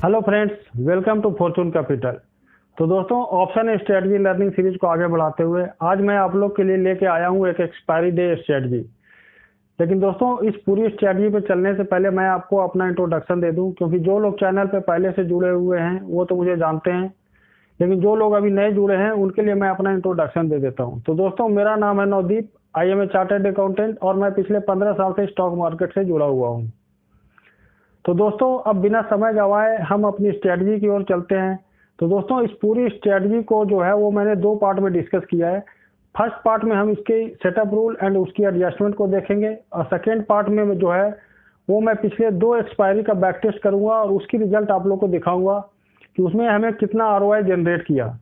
Hello friends, welcome to Fortune Capital. तो दोस्तों, option strategy learning series को आगे बढ़ाते हुए आज मैं आप लोग के लिए लेके आया हूँ एक एक्सपायरी डे स्ट्रेटजी। लेकिन दोस्तों, इस पूरी स्ट्रेटजी पे चलने से पहले मैं आपको अपना इंट्रोडक्शन दे दूं, क्योंकि जो लोग चैनल पे पहले से जुड़े हुए हैं वो तो मुझे जानते हैं, लेकिन जो लोग अभी नए जुड़े हैं उनके लिए मैं अपना इंट्रोडक्शन दे देता हूँ। तो दोस्तों, मेरा नाम है Navdeep. I am a chartered accountant और मैं पिछले 15 साल से स्टॉक मार्केट से जुड़ा हुआ हूँ। तो दोस्तों, अब बिना समय गवाए हम अपनी स्ट्रेटजी की ओर चलते हैं। तो दोस्तों, इस पूरी स्ट्रेटजी को जो है वो मैंने दो पार्ट में डिस्कस किया है। फर्स्ट पार्ट में हम इसके सेटअप रूल एंड उसकी एडजस्टमेंट को देखेंगे, और सेकेंड पार्ट में जो है वो मैं पिछले दो एक्सपायरी का बैक टेस्ट करूंगा और उसकी रिजल्ट आप लोग को दिखाऊंगा कि उसमें हमें कितना आरओआई जनरेट किया।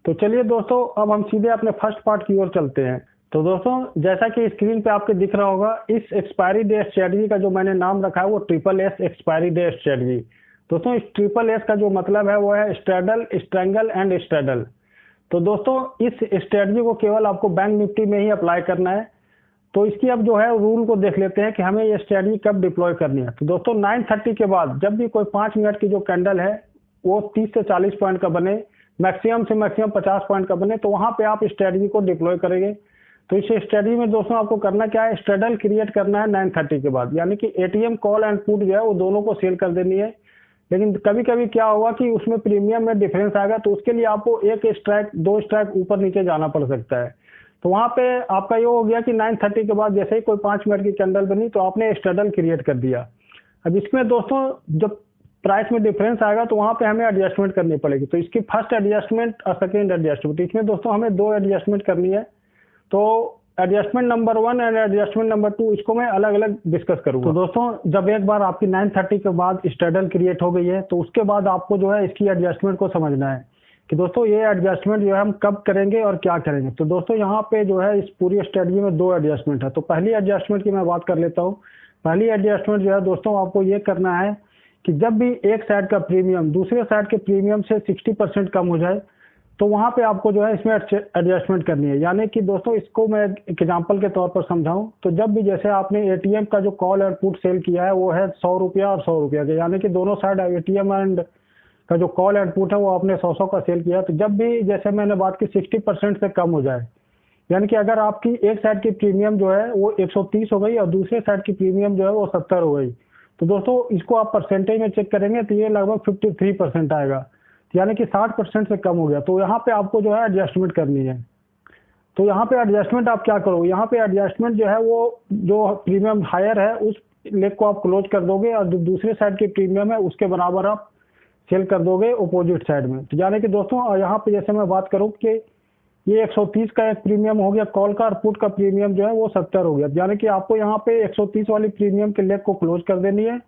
तो चलिए दोस्तों, अब हम सीधे अपने फर्स्ट पार्ट की ओर चलते हैं। तो दोस्तों, जैसा कि स्क्रीन पे आपके दिख रहा होगा, इस एक्सपायरी डे स्ट्रेटजी का जो मैंने नाम रखा है वो SSS एक्सपायरी डे स्ट्रेटजी। दोस्तों, इस SSS का जो मतलब है वो है स्ट्रेडल, स्ट्रैंगल एंड स्ट्रेडल। तो दोस्तों, इस स्ट्रेटजी को केवल आपको बैंक निफ्टी में ही अप्लाई करना है। तो इसकी अब जो है रूल को देख लेते हैं कि हमें ये स्ट्रेटजी कब डिप्लॉय करनी है। तो दोस्तों, 9:30 के बाद जब भी कोई 5 मिनट की जो कैंडल है वो 30 से 40 पॉइंट का बने, मैक्सिमम से मैक्सिमम 50 पॉइंट का बने, तो वहां पे आप स्ट्रेटजी को डिप्लॉय करेंगे। तो इस स्ट्रेटजी में दोस्तों आपको करना क्या है, स्ट्रेडल क्रिएट करना है 9:30 के बाद, यानी कि एटीएम कॉल एंड पुट जो है वो दोनों को सेल कर देनी है। लेकिन कभी कभी क्या होगा कि उसमें प्रीमियम में डिफरेंस आएगा, तो उसके लिए आपको एक स्ट्राइक दो स्ट्राइक ऊपर नीचे जाना पड़ सकता है। तो वहां पे आपका ये हो गया कि 9:30 के बाद जैसे ही कोई 5 मिनट की कैंडल बनी तो आपने स्ट्रेडल क्रिएट कर दिया। अब इसमें दोस्तों जब प्राइस में डिफरेंस आएगा तो वहां पे हमें एडजस्टमेंट करनी पड़ेगी। तो इसकी फर्स्ट एडजस्टमेंट और सेकेंड एडजस्टमेंट, इसमें दोस्तों हमें दो एडजस्टमेंट करनी है। तो adjustment number 1 and adjustment number 2 इसको मैं अलग अलग डिस्कस करूंगा। तो दोस्तों, जब एक बार आपकी 9:30 के बाद स्ट्रेडल क्रिएट हो गई है तो उसके बाद आपको जो है इसकी एडजस्टमेंट को समझना है कि दोस्तों ये एडजस्टमेंट जो है हम कब करेंगे और क्या करेंगे। तो दोस्तों, यहाँ पे जो है इस पूरी स्ट्रेटजी में दो एडजस्टमेंट है। तो पहली एडजस्टमेंट की मैं बात कर लेता हूँ। पहली एडजस्टमेंट जो है दोस्तों आपको ये करना है कि जब भी एक साइड का प्रीमियम दूसरे साइड के प्रीमियम से 60% कम हो जाए तो वहां पे आपको जो है इसमें एडजस्टमेंट करनी है। यानी कि दोस्तों, इसको मैं एक एग्जांपल के तौर पर समझाऊं तो जब भी जैसे आपने एटीएम का जो कॉल और पुट सेल किया है वो है 100 रुपया और 100 रुपया के, यानी कि दोनों साइड एटीएम एंड का जो कॉल एंड पुट है वो आपने 100 का सेल किया। तो जब भी जैसे मैंने बात की 60% से कम हो जाए, यानी कि अगर आपकी एक साइड की प्रीमियम जो है वो 130 हो गई और दूसरे साइड की प्रीमियम जो है वो 70 हो गई, तो दोस्तों इसको आप परसेंटेज में चेक करेंगे तो ये लगभग 53% आएगा, यानी कि 60% से कम हो गया। तो यहाँ पे आपको जो है एडजस्टमेंट करनी है। तो यहाँ पे एडजस्टमेंट आप क्या करोगे, यहाँ पे एडजस्टमेंट जो है वो जो प्रीमियम हायर है उस लेग को आप क्लोज कर दोगे और जो दूसरे साइड की प्रीमियम है उसके बराबर आप सेल कर दोगे अपोजिट साइड में। तो यानी कि दोस्तों यहाँ पे जैसे मैं बात करूँ कि ये 130 का एक प्रीमियम हो गया कॉल का और पुट का प्रीमियम जो है वो 70 हो गया, यानी कि आपको यहाँ पे 130 वाली प्रीमियम के लेग को क्लोज कर देनी है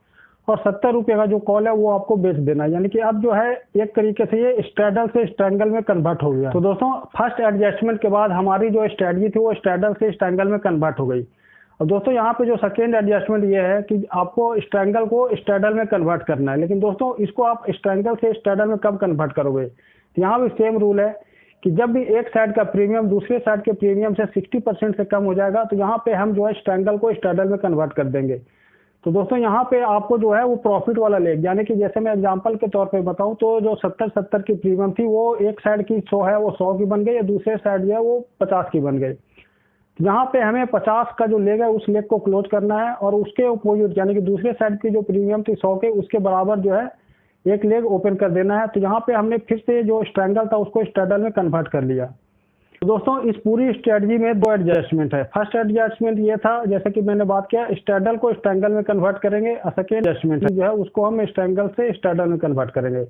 और 70 रुपये का जो कॉल है वो आपको बेच देना है। यानी कि अब जो है एक तरीके से ये स्ट्रेडल से स्ट्रैंगल में कन्वर्ट हो गया। तो दोस्तों, फर्स्ट एडजस्टमेंट के बाद हमारी जो स्ट्रेटजी थी वो स्ट्रेडल से स्ट्रैंगल में कन्वर्ट हो गई। और दोस्तों, यहाँ पे जो सेकेंड एडजस्टमेंट ये है कि आपको स्ट्रैंगल को स्ट्रेडल में कन्वर्ट करना है। लेकिन दोस्तों, इसको आप स्ट्रैंगल से स्ट्रेडल में कब कन्वर्ट करोगे, तो यहाँ भी सेम रूल है कि जब भी एक साइड का प्रीमियम दूसरे साइड के प्रीमियम से 60% से कम हो जाएगा तो यहाँ पे हम जो है स्ट्रैंगल को स्ट्रेडल में कन्वर्ट कर देंगे। तो दोस्तों, यहाँ पे आपको जो है वो प्रॉफिट वाला लेग, यानी कि जैसे मैं एग्जांपल के तौर पे बताऊं तो जो 70 की प्रीमियम थी वो एक साइड की 100 है वो 100 की बन गई और दूसरे साइड जो है वो 50 की बन गई। यहाँ पे हमें 50 का जो लेग है उस लेग को क्लोज करना है और उसके अपोजिट यानी कि दूसरे साइड की जो प्रीमियम थी 100 के उसके बराबर जो है एक लेग ओपन कर देना है। तो यहाँ पे हमने फिर से जो स्ट्रैंगल था उसको स्ट्रेडल में कन्वर्ट कर लिया। तो दोस्तों, इस पूरी स्ट्रेटजी में दो एडजस्टमेंट है। फर्स्ट एडजस्टमेंट ये था जैसे कि मैंने बात किया स्ट्रेडल को स्ट्रैंगल में कन्वर्ट करेंगे और सेकेंड एडजस्टमेंट जो है उसको हम स्ट्रैंगल से स्ट्रेडल में कन्वर्ट करेंगे।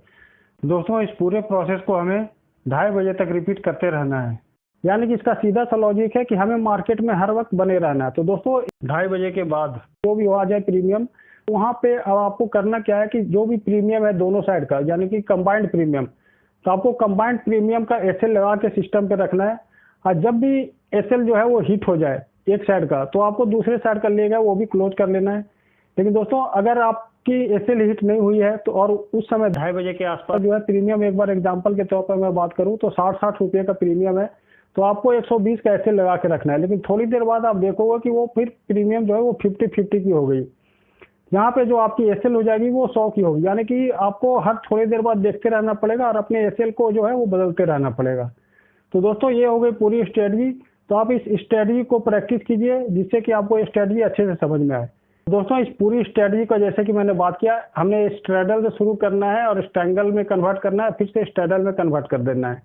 दोस्तों, इस पूरे प्रोसेस को हमें 2:30 बजे तक रिपीट करते रहना है, यानी कि इसका सीधा सा लॉजिक है कि हमें मार्केट में हर वक्त बने रहना है। तो दोस्तों, 2:30 बजे के बाद जो भी आ जाए प्रीमियम, वहां पे अब आपको करना क्या है कि जो भी प्रीमियम है दोनों साइड का यानी कि कंबाइंड प्रीमियम, तो आपको कंबाइंड प्रीमियम का एसएल लगा के सिस्टम पे रखना है। और जब भी एसएल जो है वो हिट हो जाए एक साइड का तो आपको दूसरे साइड का लेगा वो भी क्लोज कर लेना है। लेकिन दोस्तों, अगर आपकी एसएल हिट नहीं हुई है तो और उस समय 2:30 बजे के आसपास जो है प्रीमियम, एक बार एग्जाम्पल के तौर पर मैं बात करूँ तो 60 रुपये का प्रीमियम है तो आपको 120 का एसएल लगा के रखना है। लेकिन थोड़ी देर बाद आप देखोगे कि वो फिर प्रीमियम जो है वो 50-50 की हो गई, यहाँ पे जो आपकी एसएल हो जाएगी वो 100 की होगी, यानी कि आपको हर थोड़ी देर बाद देखते रहना पड़ेगा और अपने एसएल को जो है वो बदलते रहना पड़ेगा। तो दोस्तों ये हो गई पूरी स्ट्रेटजी। तो आप इस स्ट्रेटजी को प्रैक्टिस कीजिए जिससे कि आपको ये स्ट्रेटजी अच्छे से समझ में आए। दोस्तों इस पूरी स्ट्रेटजी का जैसे कि मैंने बात किया, हमने स्ट्रैडल से शुरू करना है और स्ट्रैंगल में कन्वर्ट करना है, फिर से स्ट्रैडल में कन्वर्ट कर देना है।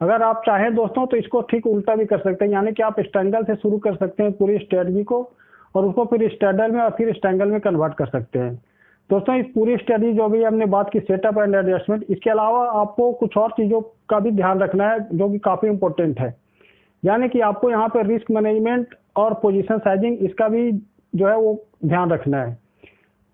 अगर आप चाहें दोस्तों तो इसको ठीक उल्टा भी कर सकते हैं, यानी कि आप स्ट्रैंगल से शुरू कर सकते हैं पूरी स्ट्रेटजी को और उसको फिर स्ट्रैडल में और फिर स्ट्रैंगल में कन्वर्ट कर सकते हैं। दोस्तों इस पूरी स्ट्रेटजी जो भी हमने बात की सेटअप एंड एडजस्टमेंट, इसके अलावा आपको कुछ और चीज़ों का भी ध्यान रखना है जो कि काफ़ी इंपॉर्टेंट है, यानी कि आपको यहाँ पे रिस्क मैनेजमेंट और पोजीशन साइजिंग इसका भी जो है वो ध्यान रखना है।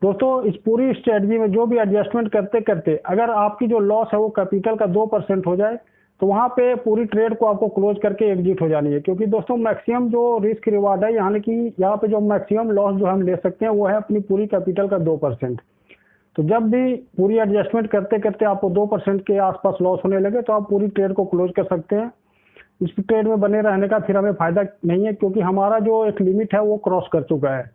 दोस्तों इस पूरी स्ट्रेटजी में जो भी एडजस्टमेंट करते करते अगर आपकी जो लॉस है वो कैपिटल का 2% हो जाए तो वहाँ पे पूरी ट्रेड को आपको क्लोज करके एग्जिट हो जानी है, क्योंकि दोस्तों मैक्सिमम जो रिस्क रिवार्ड है, यानी कि यहाँ पे जो मैक्सिमम लॉस जो हम ले सकते हैं वो है अपनी पूरी कैपिटल का 2%। तो जब भी पूरी एडजस्टमेंट करते करते आपको 2% के आसपास लॉस होने लगे तो आप पूरी ट्रेड को क्लोज कर सकते हैं। इस ट्रेड में बने रहने का फिर हमें फायदा नहीं है, क्योंकि हमारा जो एक लिमिट है वो क्रॉस कर चुका है।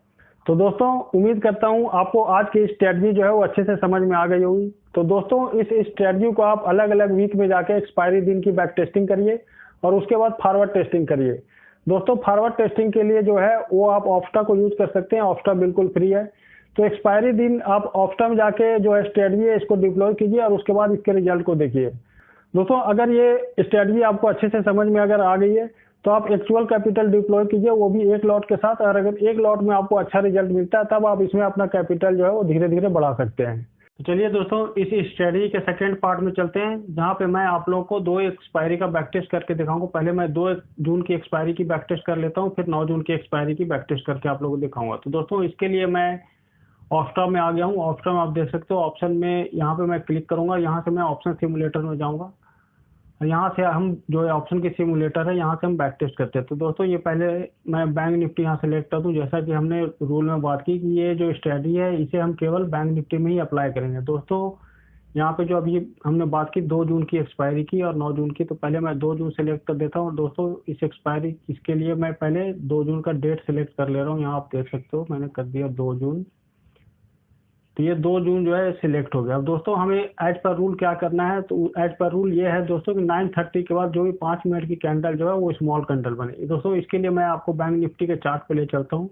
तो दोस्तों उम्मीद करता हूँ आपको आज की स्ट्रेटजी जो है वो अच्छे से समझ में आ गई होगी। तो दोस्तों इस स्ट्रेटजी को आप अलग अलग वीक में जाके एक्सपायरी दिन की बैक टेस्टिंग करिए और उसके बाद फॉरवर्ड टेस्टिंग करिए। दोस्तों फॉरवर्ड टेस्टिंग के लिए जो है वो आप ऑप्स्टा को यूज कर सकते हैं, ऑप्स्टा बिल्कुल फ्री है। तो एक्सपायरी दिन आप ऑप्स्टा में जाके जो है स्ट्रेटजी है इसको डिप्लॉय कीजिए और उसके बाद इसके रिजल्ट को देखिए। दोस्तों अगर ये स्ट्रेटजी आपको अच्छे से समझ में अगर आ गई है तो आप एक्चुअल कैपिटल डिप्लॉय कीजिए, वो भी एक लॉट के साथ, और अगर एक लॉट में आपको अच्छा रिजल्ट मिलता है तब आप इसमें अपना कैपिटल जो है वो धीरे धीरे बढ़ा सकते हैं। तो चलिए दोस्तों इस स्ट्रेटजी के सेकंड पार्ट में चलते हैं, जहां पे मैं आप लोगों को 2 एक्सपायरी का बैक टेस्ट करके दिखाऊंगा। पहले मैं 2 जून की एक्सपायरी की बैक टेस्ट कर लेता हूं, फिर 9 जून की एक्सपायरी की बैक टेस्ट करके आप लोगों को दिखाऊंगा। तो दोस्तों इसके लिए मैं ऑप्स्टा में आ गया हूँ। ऑप्स्टा में आप देख सकते हो ऑप्शन में यहाँ पे मैं क्लिक करूंगा, यहाँ से मैं ऑप्शन सिमुलेटर में जाऊंगा। यहाँ से हम जो है ऑप्शन की सिमुलेटर है, यहाँ से हम बैक टेस्ट करते हैं। तो दोस्तों ये पहले मैं बैंक निफ्टी यहाँ सेलेक्ट कर दूँ, जैसा कि हमने रूल में बात की कि ये जो स्ट्रेटजी है इसे हम केवल बैंक निफ्टी में ही अप्लाई करेंगे। दोस्तों यहाँ पे जो अभी हमने बात की 2 जून की एक्सपायरी की और 9 जून की, तो पहले मैं 2 जून सेलेक्ट कर देता हूँ। दोस्तों इस एक्सपायरी इसके लिए मैं पहले 2 जून का डेट सेलेक्ट कर ले रहा हूँ। यहाँ आप देख सकते हो मैंने कर दिया 2 जून। तो ये 2 जून जो है सिलेक्ट हो गया। अब दोस्तों हमें एज पर रूल क्या करना है, तो एज पर रूल ये है दोस्तों कि 9:30 के बाद जो भी 5 मिनट की कैंडल जो है वो स्मॉल कैंडल बने। दोस्तों इसके लिए मैं आपको बैंक निफ्टी के चार्ट पे ले चलता हूँ।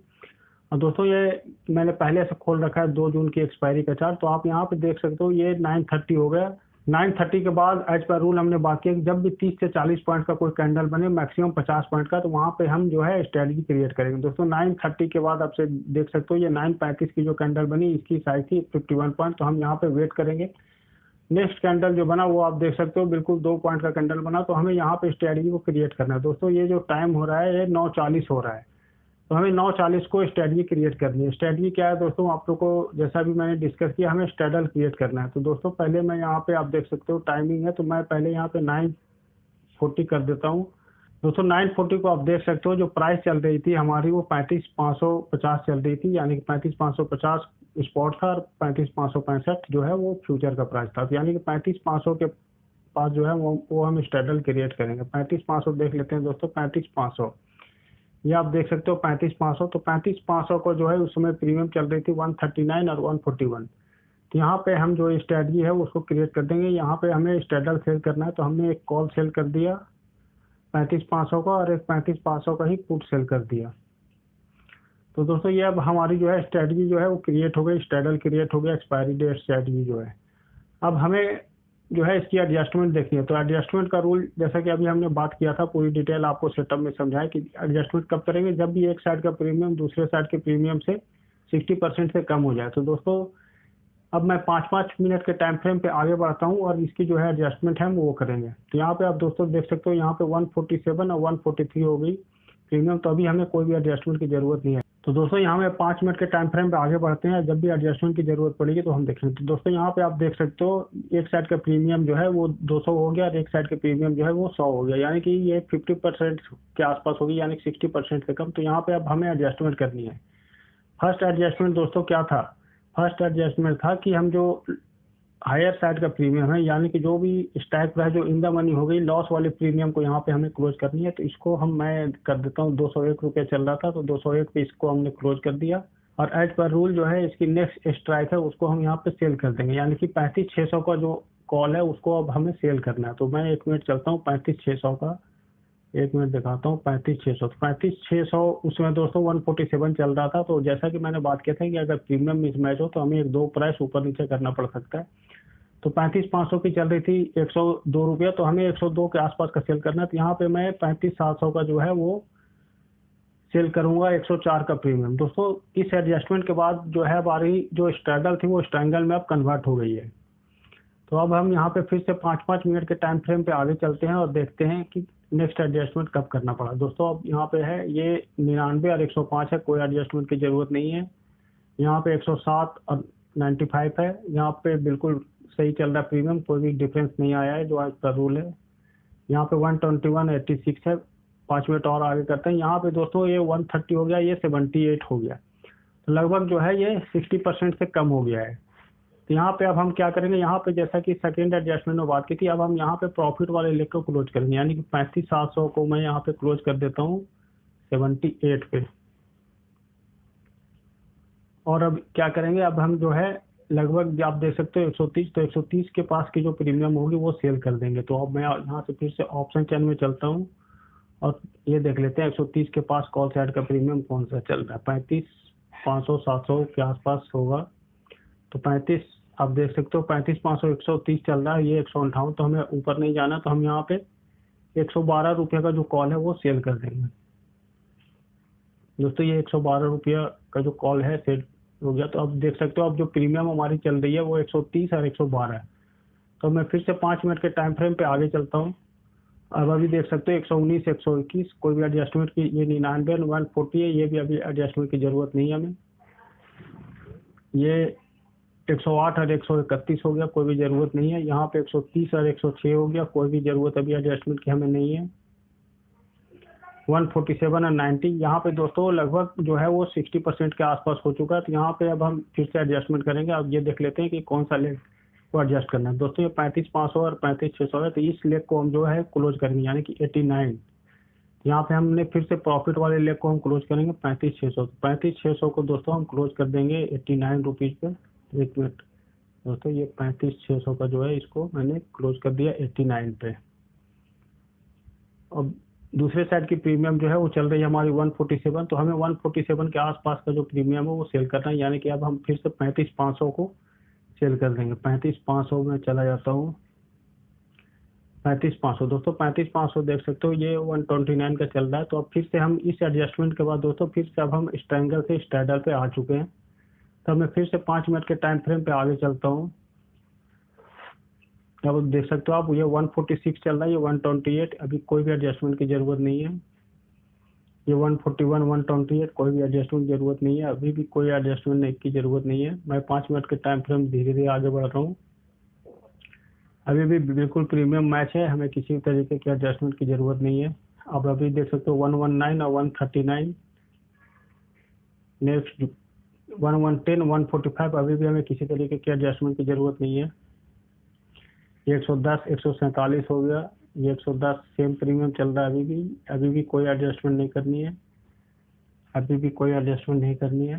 और दोस्तों ये मैंने पहले से खोल रखा है 2 जून की एक्सपायरी का चार्ट, तो आप यहाँ पे देख सकते हो ये 9:30 हो गया। 9:30 के बाद एज पर रूल हमने बात किया कि जब भी 30 से 40 पॉइंट का कोई कैंडल बने, मैक्सिमम 50 पॉइंट का, तो वहाँ पे हम जो है स्ट्रेटजी क्रिएट करेंगे। दोस्तों 9:30 के बाद आपसे देख सकते हो ये 9:35 की जो कैंडल बनी इसकी साइज थी 51 पॉइंट, तो हम यहाँ पे वेट करेंगे। नेक्स्ट कैंडल जो बना वो आप देख सकते हो बिल्कुल 2 पॉइंट का कैंडल बना, तो हमें यहाँ पे स्ट्रेटजी को क्रिएट करना है। दोस्तों ये जो टाइम हो रहा है ये 9:40 हो रहा है, तो हमें 9:40 को स्ट्रेटजी क्रिएट करनी है। स्ट्रेटजी क्या है दोस्तों, आप लोग को जैसा भी मैंने डिस्कस किया, हमें स्ट्रेडल क्रिएट करना है। तो दोस्तों पहले मैं यहाँ पे आप देख सकते हो टाइमिंग है, तो मैं पहले यहाँ पे 9:40 कर देता हूँ। दोस्तों 9:40 को आप देख सकते हो जो प्राइस चल रही थी हमारी वो 35,550 चल रही थी, यानी कि 35,550 स्पॉट था और 35,565 जो है वो फ्यूचर का प्राइस था। यानी कि 35,500 के पास जो है वो हम स्ट्रेडल क्रिएट करेंगे। 35,500 देख लेते हैं दोस्तों। 35,500 ये आप देख सकते हो 35,500। तो 35,500 को जो है उस समय प्रीमियम चल रही थी 139 और 141। तो यहाँ पे हम जो स्ट्रेटजी है उसको क्रिएट कर देंगे। यहाँ पे हमें स्ट्रेडल सेल करना है, तो हमने एक कॉल सेल कर दिया 35,500 का और एक 35,500 का ही पुट सेल कर दिया। तो दोस्तों ये अब हमारी जो है स्ट्रेटजी जो है वो क्रिएट हो गई, स्ट्रेडल क्रिएट हो गया, एक्सपायरी डेट स्ट्रेटजी जो है। अब हमें जो है इसकी एडजस्टमेंट देखनी है। तो एडजस्टमेंट का रूल जैसा कि अभी हमने बात किया था, पूरी डिटेल आपको सेटअप में समझाया कि एडजस्टमेंट कब करेंगे, जब भी एक साइड का प्रीमियम दूसरे साइड के प्रीमियम से 60% से कम हो जाए। तो दोस्तों अब मैं 5-5 मिनट के टाइम फ्रेम पे आगे बढ़ता हूँ और इसकी जो है एडजस्टमेंट है वो करेंगे। तो यहाँ पे आप दोस्तों देख सकते हो यहाँ पे 147 और 143 हो गई प्रीमियम, तो अभी हमें कोई भी एडजस्टमेंट की जरूरत नहीं है। तो दोस्तों यहाँ में 5 मिनट के टाइम फ्रेम पे आगे बढ़ते हैं, जब भी एडजस्टमेंट की जरूरत पड़ेगी तो हम देखेंगे। तो दोस्तों यहाँ पे आप देख सकते हो एक साइड का प्रीमियम जो है वो 200 हो गया और एक साइड के प्रीमियम जो है वो 100 हो गया, यानी कि ये 50% के आसपास होगी, यानी 60% से कम। तो यहाँ पे अब हमें एडजस्टमेंट करनी है। फर्स्ट एडजस्टमेंट दोस्तों क्या था, फर्स्ट एडजस्टमेंट था कि हम जो हायर साइड का प्रीमियम है, यानी कि जो भी स्टैक प्राइस जो इन द मनी हो गई लॉस वाले प्रीमियम को यहाँ पे हमें क्लोज करनी है। तो इसको मैं कर देता हूँ, 201 रुपये चल रहा था तो 201 पे इसको हमने क्लोज कर दिया। और एज पर रूल जो है इसकी नेक्स्ट स्ट्राइक है उसको हम यहाँ पे सेल कर देंगे, यानी कि 35,600 का जो कॉल है उसको अब हमें सेल करना है। तो मैं 1 मिनट चलता हूँ 35,600 का, 1 मिनट दिखाता हूँ 35,600। 35,600 उसमें दोस्तों 147 चल रहा था। तो जैसा कि मैंने बात किया था कि अगर प्रीमियम मिसमैच हो तो हमें 1-2 प्राइस ऊपर नीचे करना पड़ सकता है। तो 35,500 की चल रही थी 102 रुपया, तो हमें 102 के आसपास का सेल करना है। तो यहाँ पे मैं 35,700 का जो है वो सेल करूंगा 104 का प्रीमियम। दोस्तों इस एडजस्टमेंट के बाद जो है हमारी जो स्ट्रगल थी वो स्ट्रैंगल में अब कन्वर्ट हो गई है। तो अब हम यहाँ पे फिर से 5-5 मिनट के टाइम फ्रेम पे आगे चलते हैं और देखते हैं कि नेक्स्ट एडजस्टमेंट कब करना पड़ा। दोस्तों अब यहाँ पे है ये 99 और 105 है, कोई एडजस्टमेंट की जरूरत नहीं है। यहाँ पे 107 और 95 है, यहाँ पे बिल्कुल सही चल रहा है प्रीमियम, कोई भी डिफरेंस नहीं आया है जो आज का रूल है। यहाँ पे 121.86 है। 5 मिनट और आगे करते हैं। यहाँ पे दोस्तों ये 130 हो गया, ये 78 हो गया, तो लगभग जो है ये 60% से कम हो गया है। तो यहाँ पे अब हम क्या करेंगे, यहाँ पे जैसा कि सेकेंड एडजस्टमेंट में बात की थी, अब हम यहाँ पे प्रॉफिट वाले लेग को क्लोज करेंगे, यानी कि 35,700 को मैं यहाँ पे क्लोज कर देता हूँ 78 पे। और अब क्या करेंगे, अब हम जो है लगभग आप देख सकते हो 130, तो 130 के पास की जो प्रीमियम होगी वो सेल कर देंगे। तो अब मैं यहाँ से फिर से ऑप्शन चैन में चलता हूँ और ये देख लेते हैं 130 के पास कॉल साइड का प्रीमियम कौन सा चल रहा है। 35,500 700 के आसपास होगा। तो 35 आप देख सकते हो 35,500 130 चल रहा है, ये 158, तो हमें ऊपर नहीं जाना। तो हम यहाँ पे 112 रुपये का जो कॉल है वो सेल कर देंगे। दोस्तों ये 112 रुपया का जो कॉल है सेल हो गया। तो अब देख सकते हो अब जो प्रीमियम हमारी चल रही है वो 130 और 112 है। तो मैं फिर से 5 मिनट के टाइम फ्रेम पे आगे चलता हूँ। अब अभी देख सकते हो 119 121 कोई भी एडजस्टमेंट की, ये 99 140 है, ये भी अभी एडजस्टमेंट की जरूरत नहीं है हमें। ये 108 और 131 हो गया, कोई भी जरूरत नहीं है। यहाँ पे 130 और 106 हो गया, कोई भी जरूरत अभी एडजस्टमेंट की हमें नहीं है। 147 और 90 यहाँ पे दोस्तों लगभग जो है वो 60% के आसपास हो चुका है। तो यहाँ पे अब हम फिर से एडजस्टमेंट करेंगे। अब ये देख लेते हैं कि कौन सा लेग को एडजस्ट करना है। दोस्तों ये 35,500 और 35,600 है, तो इस लेग को हम जो है क्लोज करेंगे, यानी कि 89। यहाँ पे हमने फिर से प्रॉफिट वाले लेग को हम क्लोज करेंगे 35,600। 35,600 को दोस्तों हम क्लोज कर देंगे 89 रुपीज पे। 1 मिनट दोस्तों, ये 35,600 का जो है इसको मैंने क्लोज कर दिया 89 पे। अब दूसरे साइड की प्रीमियम जो है वो चल रही है हमारी 147, तो हमें 147 के आसपास का जो प्रीमियम है वो सेल करना है, यानी कि अब हम फिर से 35,500 को सेल कर देंगे। 35,500 में चला जाता हूँ। 35,500 दोस्तों, 35,500 देख सकते हो ये 129 का चल रहा है। तो अब फिर से हम इस एडजस्टमेंट के बाद दोस्तों फिर से अब हम स्ट्रैंगल से स्ट्रैडल पे आ चुके हैं। तो मैं फिर से 5 मिनट के टाइम फ्रेम पे आगे चलता हूँ। अब देख सकते हो आप ये 146 चल रहा है, ये 128, अभी कोई भी एडजस्टमेंट की जरूरत नहीं है। ये 141 128 कोई भी एडजस्टमेंट की जरूरत नहीं है, अभी भी कोई एडजस्टमेंट की जरूरत नहीं है। मैं 5 मिनट के टाइम फ्रेम धीरे धीरे आगे बढ़ रहा हूँ। अभी भी बिल्कुल प्रीमियम मैच है, हमें किसी तरीके की एडजस्टमेंट की जरूरत नहीं है। अब अभी देख सकते हो 119 और 139, नेक्स्ट 110 145, अभी भी हमें किसी तरीके की एडजस्टमेंट की जरूरत नहीं है। 110 147 हो गया, ये 110 सेम प्रीमियम चल रहा है, अभी भी कोई एडजस्टमेंट नहीं करनी है, अभी भी कोई एडजस्टमेंट नहीं करनी है।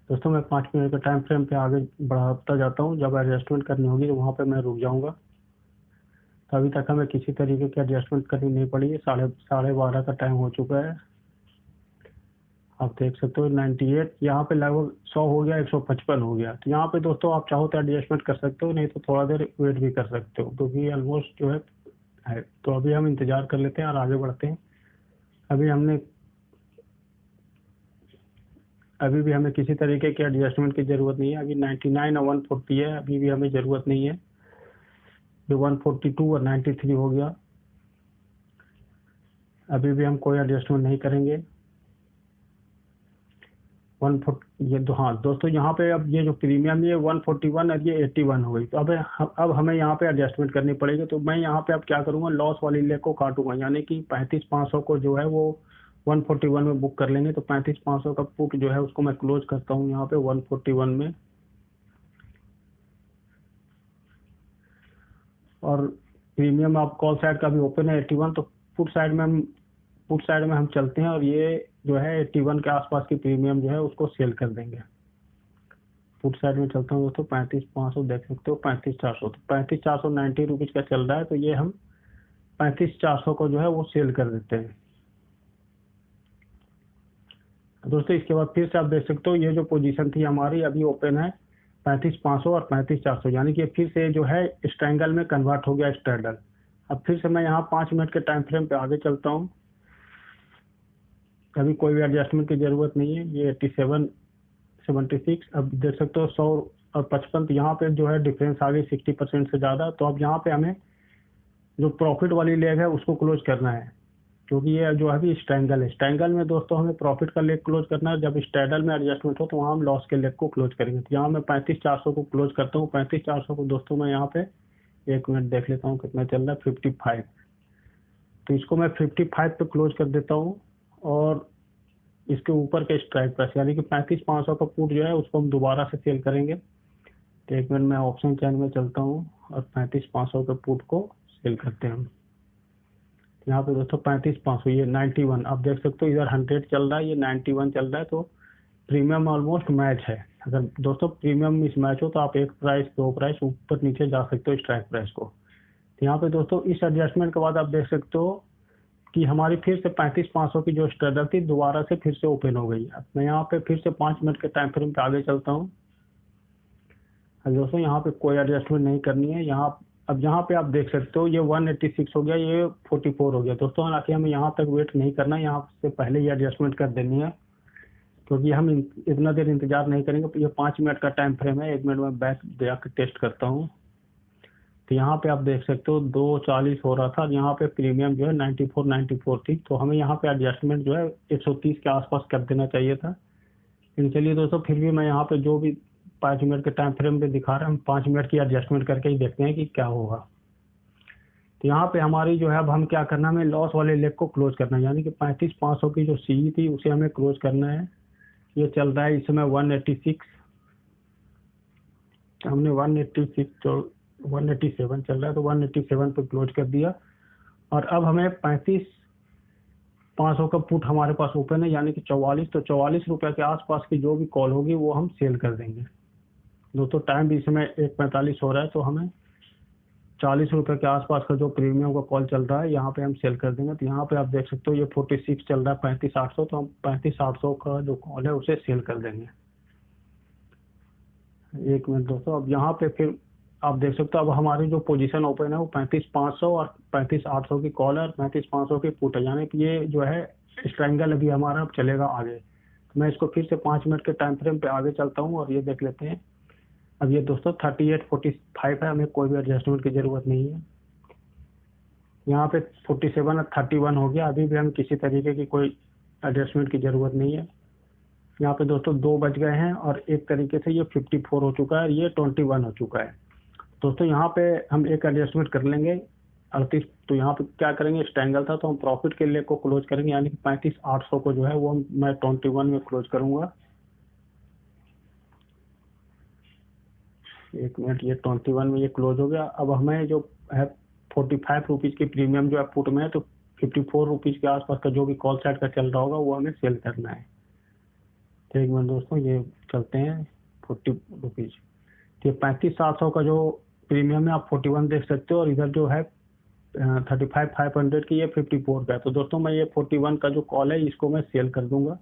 दोस्तों मैं 5 मिनट के टाइम फ्रेम पे आगे बढ़ाता जाता हूँ, जब एडजस्टमेंट करनी होगी तो वहाँ पे मैं रुक जाऊँगा। तो अभी तक हमें किसी तरीके की एडजस्टमेंट करनी नहीं पड़ी है, 12:30 का टाइम हो चुका है। आप देख सकते हो 98, यहाँ पे लगभग 100 हो गया, 155 हो गया। तो यहाँ पे दोस्तों आप चाहो तो एडजस्टमेंट कर सकते हो, नहीं तो थोड़ा देर वेट भी कर सकते हो, क्योंकि ऑलमोस्ट जो है। तो अभी हम इंतजार कर लेते हैं और आगे बढ़ते हैं। अभी भी हमें किसी तरीके की एडजस्टमेंट की जरूरत नहीं है। अभी 99 और 140 है, अभी भी हमें जरूरत नहीं है। जो 142 और 93 हो गया, अभी भी हम कोई एडजस्टमेंट नहीं करेंगे। 140 ये हाँ दोस्तों, यहाँ पे अब ये जो प्रीमियम ये 141 और ये 81 हो गई। तो अब हमें यहाँ पे एडजस्टमेंट करनी पड़ेगी। तो मैं यहाँ पे अब क्या करूँगा, लॉस वाली लेग को काटूंगा, यानी कि 35,500 को जो है वो 141 में बुक कर लेंगे। तो 35,500 का पुट जो है उसको मैं क्लोज करता हूँ यहाँ पे 141 में। और प्रीमियम आप कॉल साइड का भी ओपन है 81, तो पुट साइड में हम पुट साइड में हम चलते हैं और ये जो है 81 के आसपास की प्रीमियम जो है उसको सेल कर देंगे। पुट साइड में चलता हूँ दोस्तों, 35,500 देख सकते हो, 35,400, तो 35,490 रुपीज का चल रहा है, तो ये हम 35,400 को जो है वो सेल कर देते हैं दोस्तों। इसके बाद फिर से आप देख सकते हो ये जो पोजीशन थी हमारी अभी ओपन है 35,500 और 35,400, यानी कि फिर से जो है स्ट्रैंगल में कन्वर्ट हो गया स्ट्रैडल। अब फिर से मैं यहाँ 5 मिनट के टाइम फ्रेम पे आगे चलता हूँ। अभी कोई भी एडजस्टमेंट की जरूरत नहीं है, ये 87, 76, अब देख सकते हो 100 और 55, तो यहाँ पे जो है डिफरेंस आ गई 60% से ज़्यादा। तो अब यहाँ पे हमें जो प्रॉफिट वाली लेग है उसको क्लोज करना है, क्योंकि ये जो अभी स्ट्रैंगल है, स्ट्रैंगल में दोस्तों हमें प्रॉफिट का लेग क्लोज करना है। जब स्ट्रैडल में एडजस्टमेंट हो तो वहाँ हम लॉस के लेग को क्लोज करेंगे। तो यहाँ मैं 35,400 को क्लोज करता हूँ। 35,400 को दोस्तों मैं यहाँ पे 1 मिनट देख लेता हूँ कितना चल रहा है, 55, तो इसको मैं 55 पे क्लोज कर देता हूँ। और इसके ऊपर के स्ट्राइक प्राइस यानी कि 35,500 का पुट जो है उसको हम दोबारा से सेल करेंगे। तो 1 मिनट मैं ऑप्शन चैन में चलता हूँ और 35,500 के पुट को सेल करते हैं हम। यहाँ पे दोस्तों 35,500, ये 91, आप देख सकते हो इधर 100 चल रहा है, ये 91 चल रहा है, तो प्रीमियम ऑलमोस्ट मैच है। अगर दोस्तों प्रीमियम मिस मैच हो तो आप एक प्राइस 2 प्राइस ऊपर नीचे जा सकते हो स्ट्राइक प्राइस को। तो यहाँ पे दोस्तों इस एडजस्टमेंट के बाद आप देख सकते हो कि हमारी फिर से 35,500 की जो स्ट्रैडल थी दोबारा से फिर से ओपन हो गई। अब मैं यहाँ पे फिर से 5 मिनट के टाइम फ्रेम पे आगे चलता हूँ। अब दोस्तों यहाँ पे कोई एडजस्टमेंट नहीं करनी है। अब यहाँ पे आप देख सकते हो ये 186 हो गया, ये 44 हो गया दोस्तों। हालांकि हमें यहाँ तक वेट नहीं करना है, यहाँ से पहले ये एडजस्टमेंट कर देनी है, क्योंकि हम इतना देर इंतजार नहीं करेंगे। ये 5 मिनट का टाइम फ्रेम है। 1 मिनट में बैक जाकर टेस्ट करता हूँ। तो यहाँ पे आप देख सकते हो 240 हो रहा था, यहाँ पे प्रीमियम जो है 94 थी, तो हमें यहाँ पे एडजस्टमेंट जो है 130 के आसपास कर देना चाहिए था। लेकिन चलिए दोस्तों, फिर भी मैं यहाँ पे जो भी 5 मिनट के टाइम फ्रेम पे दिखा रहा हूँ, 5 मिनट की एडजस्टमेंट करके ही देखते हैं कि क्या होगा। तो यहाँ पे हमारी जो है अब हम क्या करना है, हमें लॉस वाले लेग को क्लोज करना है, यानी कि 35,500 की जो सी थी उसे हमें क्लोज करना है। ये चल रहा है इस समय 186, हमने 187 चल रहा है, तो 187 पे क्लोज कर दिया। और अब हमें 35,500 का पुट हमारे पास ओपन है, यानी कि 44, तो 44 रुपए के आसपास की जो भी कॉल होगी वो हम सेल कर देंगे दोस्तों। टाइम भी इस समय 1:45 हो रहा है, तो हमें 40 रुपए के आसपास का जो प्रीमियम का कॉल चल रहा है यहाँ पे हम सेल कर देंगे। तो यहाँ पे आप देख सकते हो ये 46 चल रहा है, 35,800, तो हम 35,800 का जो कॉल है उसे सेल कर देंगे। 1 मिनट दोस्तों, अब यहाँ पे फिर आप देख सकते हो अब हमारी जो पोजीशन ओपन है वो 35,500 और 35,800 की कॉल है और 35,500 की पुट है, यानी कि ये जो है स्ट्रैंगल अभी हमारा अब चलेगा आगे। तो मैं इसको फिर से 5 मिनट के टाइम फ्रेम पे आगे चलता हूँ और ये देख लेते हैं। अब ये दोस्तों 38.45 है, हमें कोई भी एडजस्टमेंट की जरूरत नहीं है। यहाँ पे 47 और 31 हो गया, अभी भी हमें किसी तरीके की कोई एडजस्टमेंट की जरूरत नहीं है। यहाँ पे दोस्तों 2 बज गए हैं और एक तरीके से ये 54 हो चुका है, ये 21 हो चुका है दोस्तों। यहाँ पे हम एक एडजस्टमेंट कर लेंगे 38, तो यहाँ पे क्या करेंगे, स्ट्रैंगल था तो हम प्रॉफिट के लिए को क्लोज करेंगे, यानी कि 35,800 को जो है वो मैं 21 में क्लोज करूंगा। 1 मिनट, ये 21 में ये क्लोज हो गया। अब हमें जो है 45 रुपीज की प्रीमियम जो है पुट में है, तो 54 रुपीज के आसपास का जो भी कॉल साइड का चल रहा होगा वो हमें सेल करना है। तो 1 मिनट दोस्तों, ये चलते हैं 40 रुपीज, ये 35,700 का जो प्रीमियम है आप 41 देख सकते हो, और इधर जो है 35,500 की ये 54 का है। तो दोस्तों मैं ये 41 का जो कॉल है इसको मैं सेल कर दूंगा।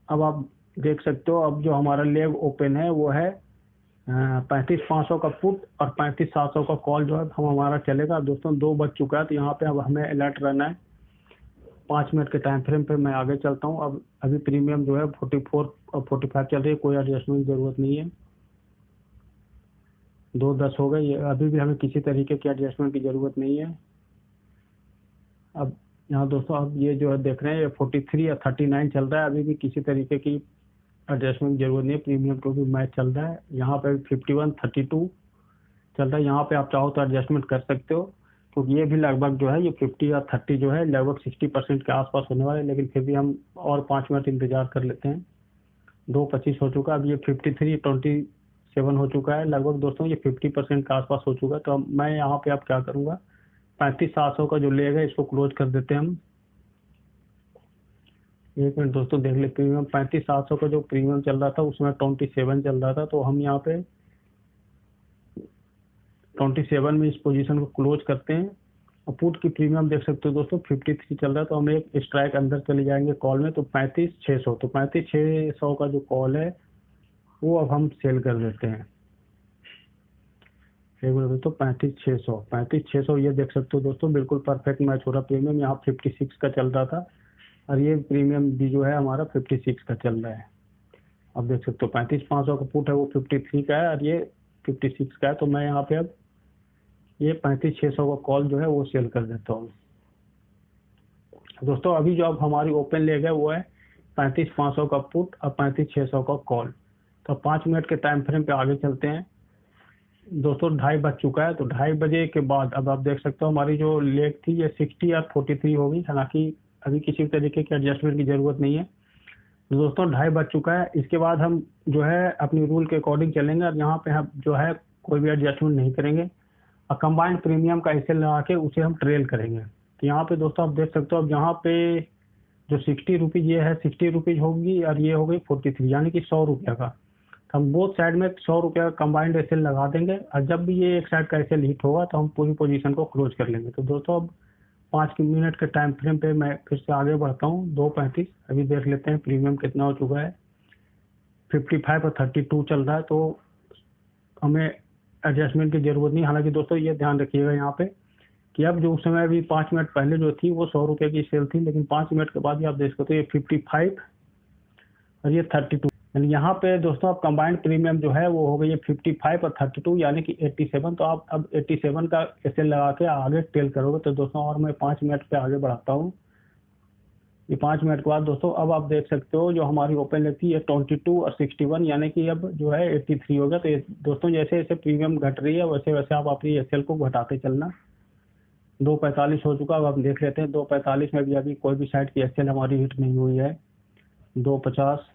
अब आप देख सकते हो अब जो हमारा लेग ओपन है वो है 35,500 का पुट और 35,700 का कॉल जो है हम हमारा चलेगा दोस्तों। 2 बज चुका है, तो यहाँ पे अब हमें अलर्ट रहना है। 5 मिनट के टाइम फ्रेम पे मैं आगे चलता हूँ। अब अभी प्रीमियम जो है 44 और 45 चल रही है, कोई एडजस्टमेंट की जरूरत नहीं है। 2:10 हो गए, अभी भी हमें किसी तरीके की एडजस्टमेंट की जरूरत नहीं है। अब यहाँ दोस्तों अब ये जो है देख रहे हैं ये 43 या 39 चल रहा है, अभी भी किसी तरीके की एडजस्टमेंट की जरूरत नहीं है, प्रीमियम को भी मैच चल रहा है। यहाँ पे 51, 32 चल रहा है, यहाँ पे आप चाहो तो एडजस्टमेंट कर सकते हो, क्योंकि ये भी लगभग जो है ये 50 या 30 जो है लगभग 60% के आसपास होने वाला है। लेकिन फिर भी हम और 5 मिनट इंतजार कर लेते हैं। 2:25 हो चुका है, अब ये 53.27 हो चुका है लगभग दोस्तों, ये 50% के आसपास हो चुका है। तो मैं यहाँ पे अब क्या करूँगा, 35,700 का जो लेग है इसको क्लोज कर देते हैं हम। एक मिनट दोस्तों देख ले, प्रीमियम 35,700 का जो प्रीमियम चल रहा था उसमें 27 चल रहा था, तो हम यहाँ पे 27 में इस पोजीशन को क्लोज करते हैं। और पुट की प्रीमियम देख सकते हो दोस्तों 53 चल रहा है, तो हम एक स्ट्राइक अंदर चले जाएंगे कॉल में, तो 35,600, तो 35,600 का जो कॉल है वो अब हम सेल कर देते हैं। एक मिनट दोस्तों, 35,600 ये देख सकते हो दोस्तों, बिल्कुल परफेक्ट मैच हो रहा। प्रीमियम यहाँ 56 का चल रहा था और ये प्रीमियम भी जो है हमारा 56 का चल रहा है। अब देख सकते हो 35,500 का पुट है वो 53 का है और ये 56 का है, तो मैं यहाँ पे अब ये 35,600 का कॉल जो है वो सेल कर देता हूँ। दोस्तों अभी जो अब हमारी ओपन लेग है वो है 35,500 का पुट और 35,600 का कॉल। तो 5 मिनट के टाइम फ्रेम पे आगे चलते हैं। दोस्तों 2:30 बज चुका है, तो 2:30 बजे के बाद अब आप देख सकते हो हमारी जो लेग थी ये 60 या 43 होगी। हालांकि अभी किसी तरीके की एडजस्टमेंट की जरूरत नहीं है। तो दोस्तों 2:30 बज चुका है, इसके बाद हम जो है अपनी रूल के अकॉर्डिंग चलेंगे और यहाँ पे हम जो है कोई भी एडजस्टमेंट नहीं करेंगे और कंबाइंड प्रीमियम का एसएल लगा के उसे हम ट्रेल करेंगे। तो यहाँ पे दोस्तों आप देख सकते हो अब यहाँ पे जो 60 रुपीज ये है 60 रुपीज होगी और ये हो गई 43, यानी कि 100 रुपया का। तो हम बोथ साइड में 100 रुपया का कंबाइंड एसएल लगा देंगे और जब भी ये एक साइड का एसएल हिट होगा तो हम पूरी पोजीशन को क्लोज कर लेंगे। तो दोस्तों अब 5 मिनट के टाइम फ्रेम पे मैं फिर से आगे बढ़ता हूँ। 2:35 अभी देख लेते हैं प्रीमियम कितना हो चुका है। 55 और 32 चल रहा है, तो हमें एडजस्टमेंट की जरूरत नहीं। हालांकि दोस्तों ये ध्यान रखिएगा यहाँ पे कि अब जो उस समय अभी 5 मिनट पहले जो थी वो 100 रुपये की सेल थी, लेकिन 5 मिनट के बाद ही आप देख सकते हो ये 55 और ये 32, यानी यहाँ पे दोस्तों अब कंबाइंड प्रीमियम जो है वो हो गई है 55 और 32 यानी कि 87। तो आप अब 87 का एसएल लगा के आगे टेल करोगे। तो दोस्तों और मैं 5 मिनट पे आगे बढ़ाता हूँ। ये 5 मिनट के बाद दोस्तों अब आप देख सकते हो जो हमारी ओपन लेग थी ये 22 और 61, यानी कि अब जो है 83 हो गया। तो ये दोस्तों जैसे जैसे प्रीमियम घट रही है वैसे वैसे आप अपनी एसएल को घटाते चलना। 2:45 हो चुका, अब हम देख लेते हैं 2:45 में भी अभी कोई भी साइड की एसएल हमारी हिट नहीं हुई है। 2:50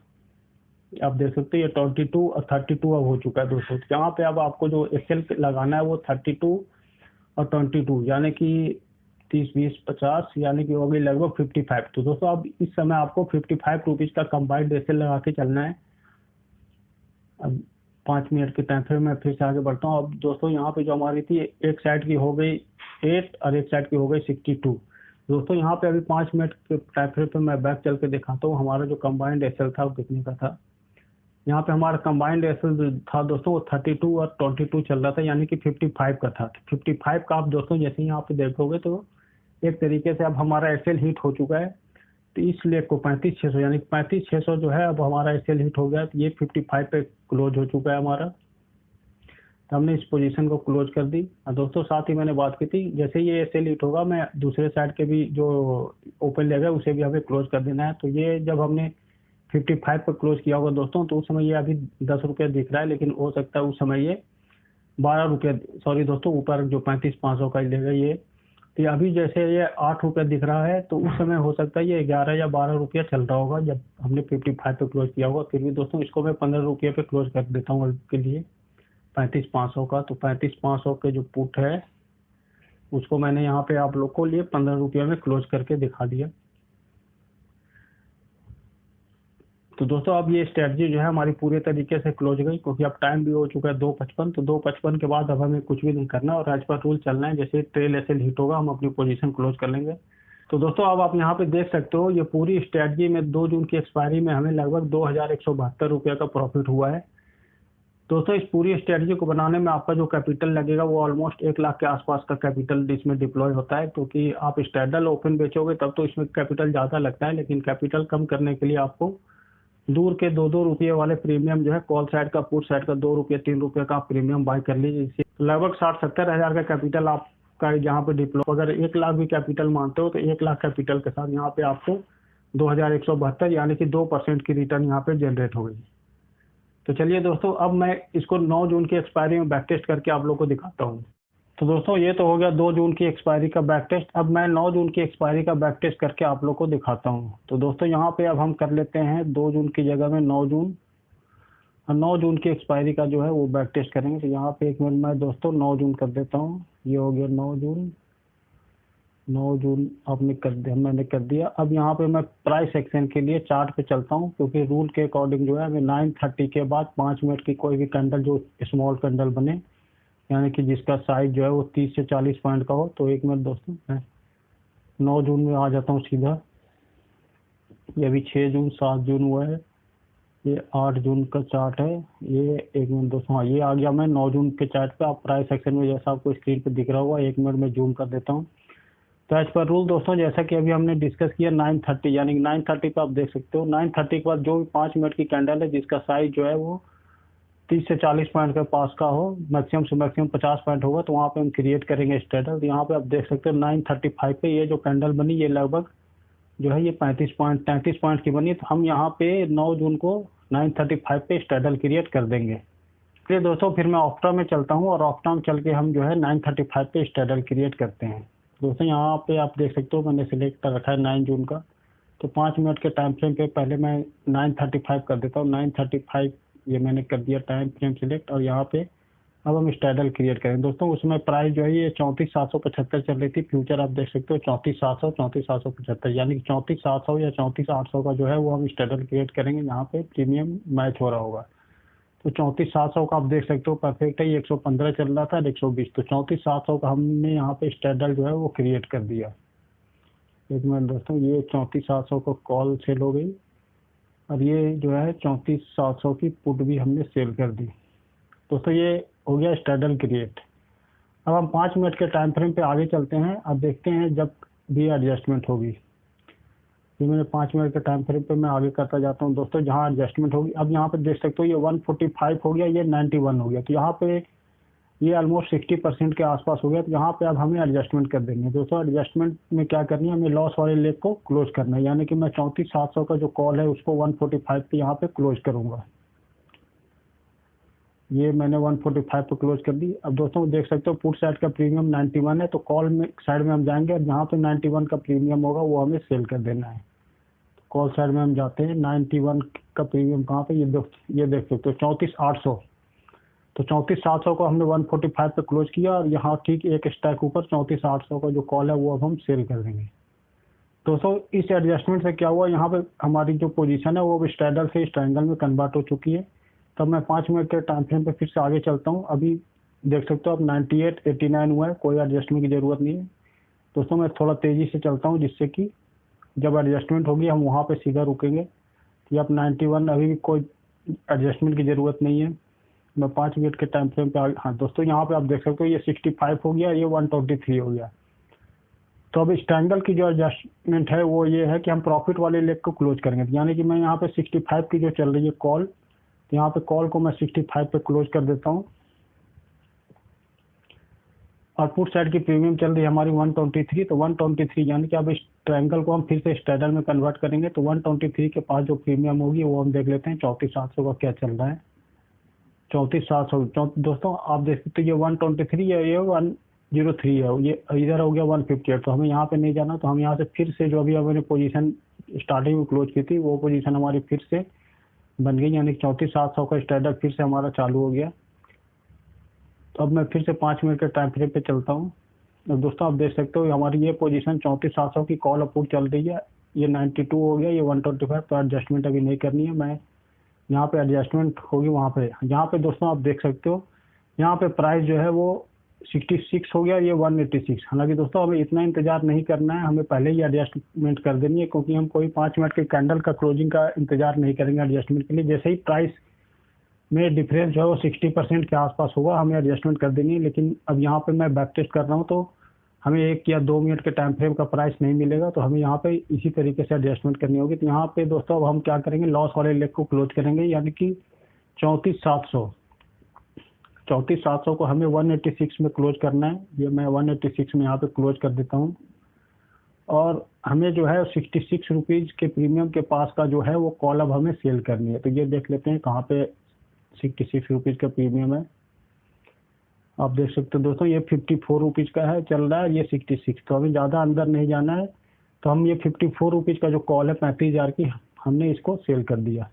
आप देख सकते हैं ये 22 और 32 अब हो चुका है दोस्तों। यहाँ पे अब आपको जो एसएल लगाना है वो 32 और 22 यानी कि 30, 20, 50 यानी कि हो गई लगभग 55। तो दोस्तों अब इस समय आपको 55 रुपीज का कंबाइंड एसएल लगा के चलना है। अब 5 मिनट के टाइम फ्रेम में फिर से आगे बढ़ता हूँ। अब दोस्तों यहाँ पे जो हमारी थी एक साइड की हो गई 8 और एक साइड की हो गई 62। दोस्तों यहाँ पे अभी 5 मिनट के टाइम फ्रेम पे मैं बैक चल के दिखाता हूँ हमारा जो कंबाइंड एसएल था वो कितने का था। यहाँ पे हमारा कंबाइंड एसएल था दोस्तों वो 32 और 22 चल रहा था, यानी कि 55 का था। 55 का आप दोस्तों जैसे ही यहाँ पे देखोगे तो एक तरीके से अब हमारा एसएल हिट हो चुका है। तो इस लेग को 35,600 यानी 35,600 जो है अब हमारा एसएल हिट हो गया। तो ये 55 पे क्लोज हो चुका है हमारा। तो हमने इस पोजीशन को क्लोज कर दी। और दोस्तों साथ ही मैंने बात की थी जैसे ये एसएल हिट होगा मैं दूसरे साइड के भी जो ओपन लेग है उसे भी हमें क्लोज कर देना है। तो ये जब हमने 55 पर क्लोज किया होगा दोस्तों तो उस समय ये अभी 10 रुपये दिख रहा है, लेकिन हो सकता है उस समय ये 12 रुपये, सॉरी दोस्तों ऊपर जो 35,500 का लेगा ये, तो अभी जैसे ये 8 रुपये दिख रहा है तो उस समय हो सकता है ये 11 या 12 रुपया चल रहा होगा जब हमने 55 पे क्लोज किया होगा। फिर भी दोस्तों इसको मैं 15 रुपये पे क्लोज कर देता हूँ के लिए 35,500 का। तो 35,500 के जो पुट है उसको मैंने यहाँ पे आप लोग को लिए 15 रुपये में क्लोज करके दिखा दिया। तो दोस्तों अब ये स्ट्रेटजी जो है हमारी पूरे तरीके से क्लोज गई, क्योंकि अब टाइम भी हो चुका है 2:55। तो 2:55 के बाद अब हमें कुछ भी नहीं करना और एज पर रूल चलना है। जैसे ट्रेल एसएल हिट होगा हम अपनी पोजीशन क्लोज कर लेंगे। तो दोस्तों अब आप यहाँ पे देख सकते हो ये पूरी स्ट्रेटजी में 2 जून की एक्सपायरी में हमें लगभग 2,172 रुपये का प्रॉफिट हुआ है। दोस्तों इस पूरी स्ट्रेटजी को बनाने में आपका जो कैपिटल लगेगा वो ऑलमोस्ट 1 लाख के आसपास का कैपिटल इसमें डिप्लॉय होता है, क्योंकि आप स्टैंडर्ड ओपन बेचोगे तब तो इसमें कैपिटल ज़्यादा लगता है, लेकिन कैपिटल कम करने के लिए आपको दूर के 2-2 रुपये वाले प्रीमियम जो है कॉल साइड का पुट साइड का 2 रुपये 3 रुपये का प्रीमियम बाय कर लीजिए। इससे लगभग 60-70 हज़ार का कैपिटल आपका यहाँ पे डिप्लॉय। अगर 1 लाख भी कैपिटल मानते हो तो 1 लाख कैपिटल के साथ यहाँ पे आपको 2,172 यानी कि 2% की रिटर्न यहाँ पे जनरेट हो गई। तो चलिए दोस्तों अब मैं इसको 9 जून की एक्सपायरी में बैक टेस्ट करके आप लोग को दिखाता हूँ। तो दोस्तों ये तो हो गया 2 जून की एक्सपायरी का बैक टेस्ट। अब मैं 9 जून की एक्सपायरी का बैक टेस्ट करके आप लोग को दिखाता हूँ। तो दोस्तों यहाँ पे अब हम कर लेते हैं 2 जून की जगह में 9 जून, और 9 जून की एक्सपायरी का जो है वो बैक टेस्ट करेंगे। तो यहाँ पे 1 मिनट में दोस्तों 9 जून कर देता हूँ। ये हो गया 9 जून 9 जून आपने कर दिया, मैंने कर दिया। अब यहाँ पे मैं प्राइस एक्शन के लिए चार्ट पे चलता हूँ, क्योंकि रूल के अकॉर्डिंग जो है हमें 9:30 के बाद 5 मिनट की कोई भी कैंडल जो स्मॉल कैंडल बने, यानी कि जिसका साइज जो है वो 30 से 40 पॉइंट का हो। तो 1 मिनट दोस्तों, मैं 9 जून में आ जाता हूँ सीधा। ये अभी 6 जून 7 जून हुआ है, ये 8 जून का चार्ट है। ये 1 मिनट दोस्तों, हाँ ये आ गया मैं 9 जून के चार्ट पे। आप प्राइस सेक्शन में जैसा आपको स्क्रीन पे दिख रहा होगा, 1 मिनट में जूम कर देता हूँ। तो एज पर रूल दोस्तों, जैसा कि अभी हमने डिस्कस किया 9:30, यानी कि 9:30 पे आप देख सकते हो 9:30 के बाद जो भी 5 मिनट की कैंडल है जिसका साइज जो है वो 30 से 40 पॉइंट के पास का हो, मैक्सिमम से मैक्सिमम 50 पॉइंट होगा, तो वहाँ पे हम क्रिएट करेंगे स्ट्रेडल। यहाँ पे आप देख सकते हो 9:35 पे ये जो कैंडल बनी, ये लगभग जो है ये 35 पॉइंट 33 पॉइंट की बनी। तो हम यहाँ पे 9 जून को 9:35 पे स्ट्रेडल क्रिएट कर देंगे। चलिए दोस्तों, फिर मैं ऑप्टा में चलता हूँ और ऑप्टा में चल के हम जो है 9:35 पे स्ट्रेडल क्रिएट करते हैं। दोस्तों यहाँ पे आप देख सकते हो मैंने सिलेक्ट कर रखा है 9 जून का। तो 5 मिनट के टाइम फ्रेम पे पहले मैं 9:35 कर देता हूँ। 9:35 ये मैंने कर दिया टाइम फ्रेम सिलेक्ट, और यहाँ पे अब हम स्ट्रेडल क्रिएट करें। दोस्तों उसमें प्राइस जो है ये 34,775 चल रही थी। फ्यूचर आप देख सकते हो 34,700, 34,775, यानी कि 34,700 या 34,800 का जो है वो हम स्ट्रेडल क्रिएट करेंगे। यहाँ पे प्रीमियम मैच हो रहा होगा। तो 34,700 का आप देख सकते हो परफेक्ट है। ये 115 चल रहा था, 120, तो 34,700 का हमने यहाँ पे स्ट्रेडल जो है वो क्रिएट कर दिया। एक मिनट दोस्तों, ये 34,700 को कॉल सेल हो गई, और ये जो है 34,700 की पुट भी हमने सेल कर दी। दोस्तों ये हो गया स्ट्रेडल क्रिएट। अब हम 5 मिनट के टाइम फ्रेम पे आगे चलते हैं। अब देखते हैं जब भी एडजस्टमेंट होगी। ये मैंने 5 मिनट के टाइम फ्रेम पे मैं आगे करता जाता हूँ दोस्तों, जहाँ एडजस्टमेंट होगी। अब यहाँ पे देख सकते हो ये 145 हो गया, ये 91 हो गया। तो यहाँ पे ये ऑलमोस्ट 60% के आसपास हो गया। तो यहाँ पे अब हमें एडजस्टमेंट कर देंगे। दोस्तों एडजस्टमेंट में क्या करनी है, हमें लॉस वाले लेग को क्लोज करना है, यानी कि मैं 34,700 का जो कॉल है उसको 145 पे यहाँ पे क्लोज करूंगा। ये मैंने 145 पे क्लोज कर दी। अब दोस्तों देख सकते हो पुट साइड का प्रीमियम 91 है, तो कॉल में साइड में हम जाएंगे और जहाँ पे 91 का प्रीमियम होगा वो हमें सेल कर देना है। कॉल साइड में हम जाते हैं। 91 का प्रीमियम कहाँ पे, ये देख सकते हो 34,800। तो 34,700 को हमने 145 पे क्लोज किया, और यहाँ ठीक एक स्टैक ऊपर 34,800 का जो कॉल है वो अब हम सेल कर देंगे। दोस्तों इस एडजस्टमेंट से क्या हुआ, यहाँ पे हमारी जो पोजीशन है वो अब स्ट्रेडल से ट्रायंगल में कन्वर्ट हो चुकी है। तब मैं 5 मिनट के टाइम फ्रेम पे फिर से आगे चलता हूँ। अभी देख सकते हो अब 98, 89 हुआ है, कोई एडजस्टमेंट की ज़रूरत नहीं है। दोस्तों मैं थोड़ा तेज़ी से चलता हूँ, जिससे कि जब एडजस्टमेंट होगी हम वहाँ पे सीधा रुकेंगे। कि अब 91, अभी भी कोई एडजस्टमेंट की ज़रूरत नहीं है। मैं 5 मिनट के टाइम फ्रेम पे हाँ दोस्तों, यहाँ पे आप देख सकते हो ये 65 हो गया, ये 123 हो गया। तो अब इस ट्रायंगल की जो एडजस्टमेंट है वो ये है कि हम प्रॉफिट वाले लेग को क्लोज करेंगे। यानी कि मैं यहाँ पे 65 की जो चल रही है कॉल, तो यहाँ पे कॉल को मैं 65 पे क्लोज कर देता हूँ, और पुट साइड की प्रीमियम चल रही है हमारी 123। तो 123 यानी कि अब इस ट्रायंगल को हम फिर से स्ट्रेडल में कन्वर्ट करेंगे। तो 123 के पास जो प्रीमियम होगी वो हम देख लेते हैं 34,700 का क्या चल रहा है। 34,700 दोस्तों आप देख सकते हो ये 123 है, ये 103 है, ये इधर हो गया 158। तो हमें यहाँ पे नहीं जाना, तो हम यहाँ से फिर से जो अभी हमने पोजीशन स्टार्टिंग में क्लोज की थी वो पोजीशन हमारी फिर से बन गई, यानी 34,700 का स्ट्रेडल फिर से हमारा चालू हो गया। तो अब मैं फिर से 5 मिनट के टाइम फ्रेम पे चलता हूँ। तो दोस्तों आप देख सकते हो हमारी ये पोजीशन 34,700 की कॉल अपुट चल रही है। ये 92 हो गया, ये 125। तो एडजस्टमेंट अभी नहीं करनी है, मैं यहाँ पे एडजस्टमेंट होगी वहाँ पे। यहाँ पे दोस्तों आप देख सकते हो यहाँ पे प्राइस जो है वो 66 हो गया, ये 186। हालांकि दोस्तों हमें इतना इंतजार नहीं करना है, हमें पहले ही एडजस्टमेंट कर देनी है, क्योंकि हम कोई 5 मिनट के कैंडल का क्लोजिंग का इंतजार नहीं करेंगे एडजस्टमेंट के लिए। जैसे ही प्राइस में डिफरेंस जो है वो 60% के आसपास होगा, हमें एडजस्टमेंट कर देनी है। लेकिन अब यहाँ पे मैं बैक टेस्ट कर रहा हूँ, तो हमें 1 या 2 मिनट के टाइम फ्रेम का प्राइस नहीं मिलेगा, तो हमें यहाँ पे इसी तरीके से एडजस्टमेंट करनी होगी। तो यहाँ पे दोस्तों अब हम क्या करेंगे, लॉस वाले लेग को क्लोज करेंगे, यानी कि 34,700 को हमें 186 में क्लोज करना है। ये मैं 186 में यहाँ पे क्लोज कर देता हूँ, और हमें जो है 66 रुपीज़ के प्रीमियम के पास का जो है वो कॉल अब हमें सेल करनी है। तो ये देख लेते हैं कहाँ पे 66 रुपीज़ का प्रीमियम है। आप देख सकते हो दोस्तों ये 54 रुपीज़ का है, चल रहा है ये 66। तो हमें ज़्यादा अंदर नहीं जाना है, तो हम ये 54 रुपीज़ का जो कॉल है 35,000 की, हमने इसको सेल कर दिया।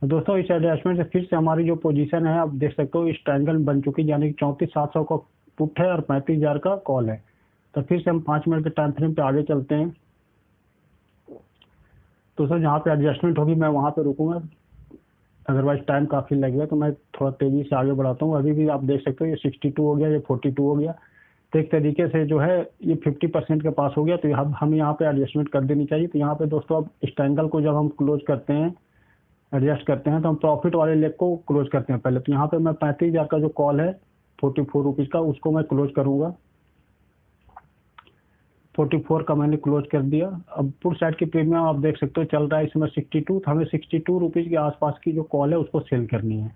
दोस्तों इस एडजस्टमेंट से फिर से हमारी जो पोजीशन है आप देख सकते हो इस ट्रायंगल बन चुकी है, यानी कि 34,700 का पुट है और 35,000 का कॉल है। तो फिर से हम 5 मिनट के टाइम फ्रेम पे आगे चलते हैं। तो सर जहाँ पे एडजस्टमेंट होगी मैं वहाँ पे रुकूंगा, अदरवाइज टाइम काफ़ी लगेगा, तो मैं थोड़ा तेज़ी से आगे बढ़ाता हूँ। अभी भी आप देख सकते हो ये 62 हो गया, ये 42 हो गया। तो एक तरीके से जो है ये 50% के पास हो गया, तो हम यहाँ पे एडजस्टमेंट कर देनी चाहिए। तो यहाँ पे दोस्तों अब इस ट्रायंगल को जब हम क्लोज करते हैं, एडजस्ट करते हैं, तो हम प्रॉफिट वाले लेग को क्लोज करते हैं पहले। तो यहाँ पे मैं 35,000 का जो कॉल है 44 रुपीज़ का, उसको मैं क्लोज करूँगा। 44 का मैंने क्लोज कर दिया। अब पुट साइड की प्रीमियम आप देख सकते हो चल रहा है इसमें 62, तो हमें 62 रुपीज़ के आसपास की जो कॉल है उसको सेल करनी है।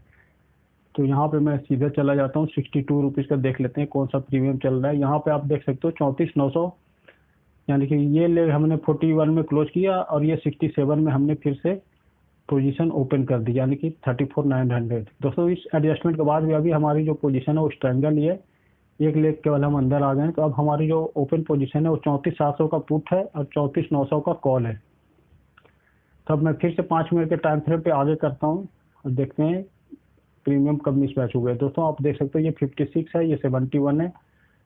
तो यहाँ पे मैं सीधे चला जाता हूँ, 62 रुपीज़ का देख लेते हैं कौन सा प्रीमियम चल रहा है। यहाँ पे आप देख सकते हो 34,900, यानी कि ये ले हमने 41 में क्लोज किया और ये 67 में हमने फिर से पोजीशन ओपन कर दी, यानी कि 34,900। दोस्तों इस एडजस्टमेंट के बाद भी अभी हमारी जो पोजीशन है वो स्ट्रैंगल ही है, एक लेग केवल हम अंदर आ गए हैं। तो अब हमारी जो ओपन पोजीशन है वो 34,700 का पुट है और 34,900 का कॉल है। तब मैं फिर से 5 मिनट के टाइम फ्रेम पे आगे करता हूँ और देखते हैं प्रीमियम कब मिसमैच हुए। दोस्तों आप देख सकते हो ये 56 है, ये 71 है।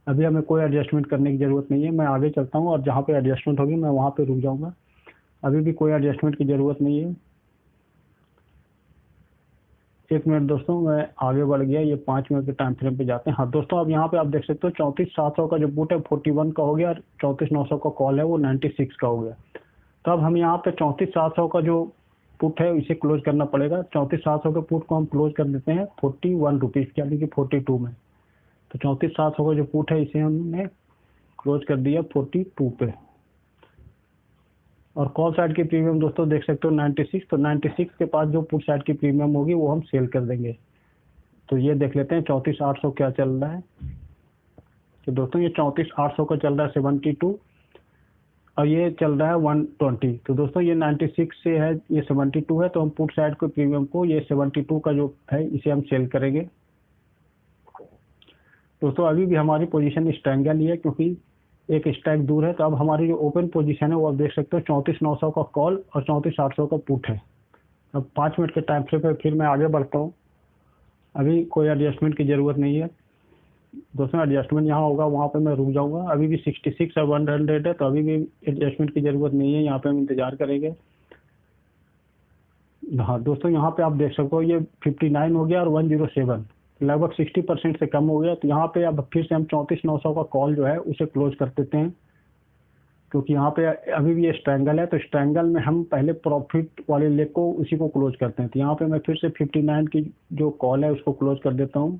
अभी हमें कोई एडजस्टमेंट करने की ज़रूरत नहीं है, मैं आगे चलता हूँ और जहाँ पे एडजस्टमेंट होगी मैं वहाँ पे रुक जाऊँगा। अभी भी कोई एडजस्टमेंट की ज़रूरत नहीं है। 1 मिनट दोस्तों, मैं आगे बढ़ गया, ये 5 मिनट के टाइम फ्रेम पे जाते हैं। हाँ दोस्तों, अब यहाँ पे आप देख सकते हो 34,700 का जो पुट है 41 का हो गया और 34,900 का कॉल है वो 96 का हो गया। तो अब हम यहाँ पे 34,700 का जो पुट है इसे क्लोज करना पड़ेगा। 34,700 के पुट को हम क्लोज कर देते हैं 41 रुपीज़, यानी कि 42 में। तो 34,700 का जो पुट है इसे हमने क्लोज कर दिया 42 पे। और कॉल साइड की प्रीमियम दोस्तों देख सकते हो 96, तो 96 के पास जो पुट साइड की प्रीमियम होगी वो हम सेल कर देंगे। तो ये देख लेते हैं 34,800 क्या चल रहा है। तो दोस्तों ये 34,800 का चल रहा है 72 और ये चल रहा है 120। तो दोस्तों ये 96 से है, ये 72 है, तो हम पुट साइड के प्रीमियम को ये 72 का जो है इसे हम सेल करेंगे। दोस्तों अभी भी हमारी पोजीशन स्ट्रैंगल ही है क्योंकि एक स्ट्राइक दूर है। तो अब हमारी जो ओपन पोजीशन है वो आप देख सकते हो 34,900 का कॉल और 34,800 का पुट है। अब 5 मिनट के टाइम फ्रेम पे फिर मैं आगे बढ़ता हूँ। अभी कोई एडजस्टमेंट की ज़रूरत नहीं है दोस्तों, एडजस्टमेंट यहाँ होगा वहाँ पे मैं रुक जाऊँगा। अभी भी 66 और 100 है, तो अभी भी एडजस्टमेंट की ज़रूरत नहीं है, यहाँ पे हम इंतज़ार करेंगे। हाँ दोस्तों, यहाँ पे आप देख सकते हो ये 59 हो गया और 107, लगभग 60% से कम हो गया। तो यहाँ पे अब फिर से हम 34,900 का कॉल जो है उसे क्लोज कर देते हैं, क्योंकि यहाँ पे अभी भी ये स्ट्रैंगल है। तो स्ट्रैंगल में हम पहले प्रॉफिट वाले लेग को उसी को क्लोज करते हैं। तो यहाँ पे मैं फिर से 59 की जो कॉल है उसको क्लोज कर देता हूँ।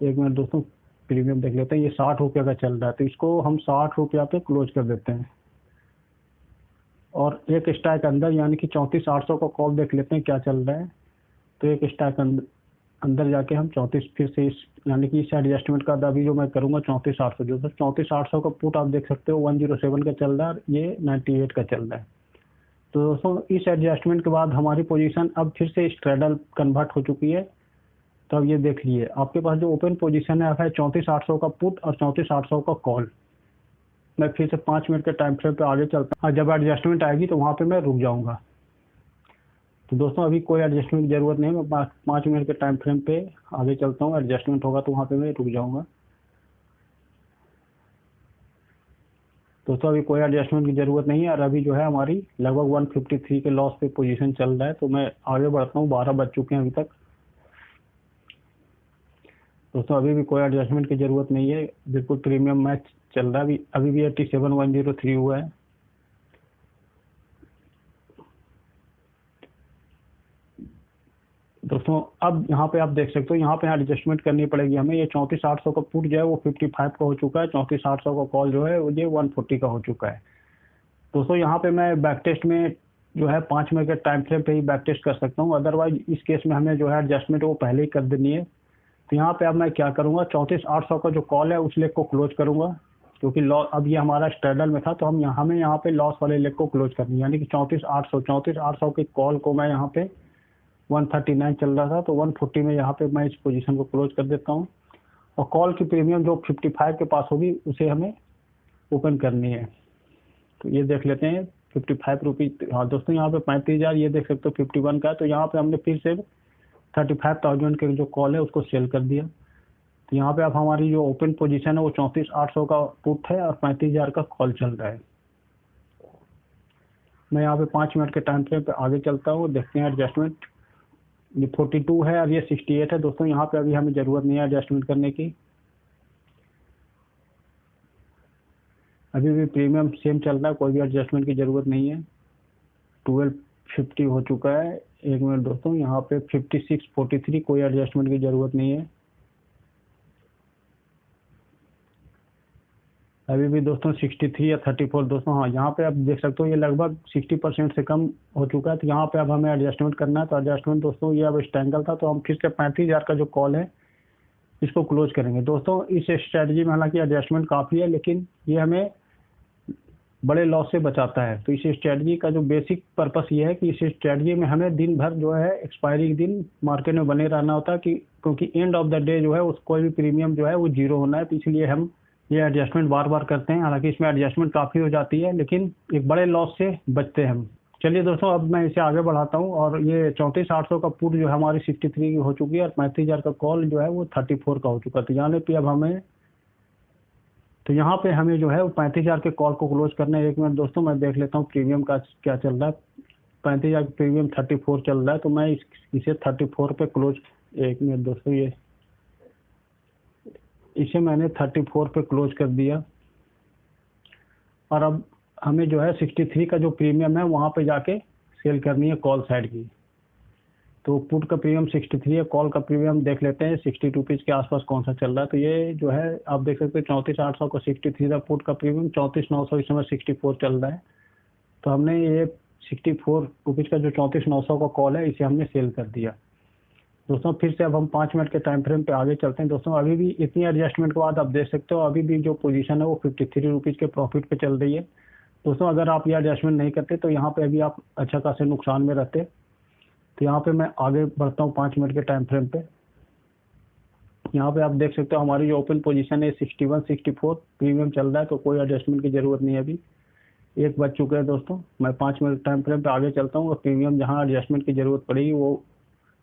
1 मिनट दोस्तों, प्रीमियम देख लेते हैं, ये 60 रुपये का चल रहा है, तो इसको हम 60 रुपया पे क्लोज कर देते हैं। और एक स्ट्राइक अंदर, यानी कि 34,800 का कॉल देख लेते हैं क्या चल रहा है। तो एक स्ट्राइक अंदर जाके हम 34 फिर से इस, यानी कि इस एडजस्टमेंट का अभी जो मैं करूँगा 34,800, जो 34,800 का पुट आप देख सकते हो 107 का चल रहा है, ये 98 का चल रहा है। तो दोस्तों इस एडजस्टमेंट के बाद हमारी पोजीशन अब फिर से स्ट्रेडल कन्वर्ट हो चुकी है। तो अब ये देख लिए आपके पास जो ओपन पोजीशन है 34,800 का पुट और 34,800 का कॉल। मैं फिर से 5 मिनट के टाइम फ्रेम पे आगे चलता हूँ, जब एडजस्टमेंट आएगी तो वहाँ पे मैं रुक जाऊँगा। तो दोस्तों अभी कोई एडजस्टमेंट की ज़रूरत नहीं है, मैं 5 मिनट के टाइम फ्रेम पे आगे चलता हूँ। एडजस्टमेंट होगा तो वहाँ पे मैं रुक जाऊँगा। दोस्तों अभी कोई एडजस्टमेंट की ज़रूरत नहीं है और अभी जो है हमारी लगभग 153 के लॉस पे पोजीशन चल रहा है। तो मैं आगे बढ़ता हूँ, 12 बज चुके हैं अभी तक। दोस्तों अभी भी कोई एडजस्टमेंट की ज़रूरत नहीं है, बिल्कुल प्रीमियम मैच चल रहा है। अभी भी 87,103 हुआ है। दोस्तों अब यहाँ पे आप देख सकते हो, यहाँ पे एडजस्टमेंट करनी पड़ेगी हमें। ये 34,800 का पुट जो है वो 55 का हो चुका है, 34,800 का कॉल जो है वो ये 140 का हो चुका है। दोस्तों यहाँ पे मैं बैक टेस्ट में जो है 5 मिनट के टाइम फ्रेम पे ही बैक टेस्ट कर सकता हूँ, अदरवाइज इस केस में हमें जो है एडजस्टमेंट वो पहले ही कर देनी है। तो यहाँ पे अब मैं क्या करूँगा, 34,800 का जो कॉल है उस लेग को क्लोज करूँगा, क्योंकि अब ये हमारा स्ट्रेडल में था, तो हमें यहाँ पे लॉस वाले लेग को क्लोज करनी है, यानी कि 34,800 की कॉल को मैं यहाँ पे 139 चल रहा था, तो 140 में यहाँ पे मैं इस पोजीशन को क्लोज कर देता हूँ। और कॉल की प्रीमियम जो 55 के पास होगी उसे हमें ओपन करनी है। तो ये देख लेते हैं 55 रुपीज़। हाँ दोस्तों, यहाँ पे 35,000 ये देख सकते हो 51 का है। तो यहाँ पे हमने फिर से 35,000 के जो कॉल है उसको सेल कर दिया। तो यहाँ पे अब हमारी जो ओपन पोजीशन है वो 34,800 का पुट है और 35,000 का कॉल चल रहा है। मैं यहाँ पे 5 मिनट के टाइम फ्रेम पे आगे चलता हूँ, देखते हैं एडजस्टमेंट। ये 42 है और ये 68 है दोस्तों। यहाँ पे अभी हमें ज़रूरत नहीं है एडजस्टमेंट करने की, अभी भी प्रीमियम सेम चल रहा है, कोई भी एडजस्टमेंट की ज़रूरत नहीं है। 1250 हो चुका है। एक मिनट दोस्तों, यहाँ पे 5643, कोई एडजस्टमेंट की ज़रूरत नहीं है अभी भी दोस्तों। 63 या 34 दोस्तों, हाँ यहाँ पे आप देख सकते हो ये लगभग 60% से कम हो चुका है। तो यहाँ पे अब हमें एडजस्टमेंट करना है। तो एडजस्टमेंट दोस्तों ये अब स्ट्रैंगल था, तो हम फिर से 35,000 का जो कॉल है इसको क्लोज करेंगे दोस्तों। इस स्ट्रेटजी में हालांकि एडजस्टमेंट काफ़ी है, लेकिन ये हमें बड़े लॉस से बचाता है। तो इस स्ट्रेटजी का जो बेसिक पर्पस ये है कि इस स्ट्रेटजी में हमें दिन भर जो है एक्सपायरी के दिन मार्केट में बने रहना होता है, कि क्योंकि एंड ऑफ द डे जो है उस कोई भी प्रीमियम जो है वो जीरो होना है। तो इसलिए हम ये एडजस्टमेंट बार बार करते हैं। हालांकि इसमें एडजस्टमेंट काफ़ी हो जाती है, लेकिन एक बड़े लॉस से बचते हैं हम। चलिए दोस्तों, अब मैं इसे आगे बढ़ाता हूँ। और ये 34,800 का पुट जो है हमारी 63 की हो चुकी है और 35,000 का कॉल जो है वो 34 का हो चुका है। तो यानी कि अब हमें यहाँ पे हमें जो है वो 35,000 के कॉल को क्लोज करना है। एक मिनट दोस्तों, मैं देख लेता हूँ प्रीमियम का क्या चल रहा है। 35,000 प्रीमियम 34 चल रहा है, तो मैं इसे 34 पे क्लोज, एक मिनट दोस्तों, ये इसे मैंने 34 पे क्लोज कर दिया। और अब हमें जो है 63 का जो प्रीमियम है वहाँ पे जाके सेल करनी है कॉल साइड की। तो पुट का प्रीमियम 63 है, कॉल का प्रीमियम देख लेते हैं 60 रुपीज़ के आसपास कौन सा चल रहा है। तो ये जो है आप देख सकते हैं 34,800 का 63 था पुट का प्रीमियम, 34,900 इस समय 64 चल रहा है। तो हमने ये 64 रुपीज़ का जो 34,900 का कॉल है इसे हमने सेल कर दिया दोस्तों। फिर से अब हम 5 मिनट के टाइम फ्रेम पे आगे चलते हैं दोस्तों। अभी भी इतनी एडजस्टमेंट के बाद आप देख सकते हो अभी भी जो पोजीशन है वो 53 रुपीज़ के प्रॉफिट पे चल रही है दोस्तों। अगर आप ये एडजस्टमेंट नहीं करते तो यहाँ पे अभी आप अच्छा खासे नुकसान में रहते। तो यहाँ पे मैं आगे बढ़ता हूँ 5 मिनट के टाइम फ्रेम पे। यहाँ पे आप देख सकते हो हमारी जो ओपन पोजीशन है 61 64 प्रीमियम चल रहा है, तो कोई एडजस्टमेंट की ज़रूरत नहीं है अभी। 1 बज चुके हैं दोस्तों। मैं 5 मिनट टाइम फ्रेम पे आगे चलता हूँ और प्रीमियम जहाँ एडजस्टमेंट की ज़रूरत पड़ेगी वो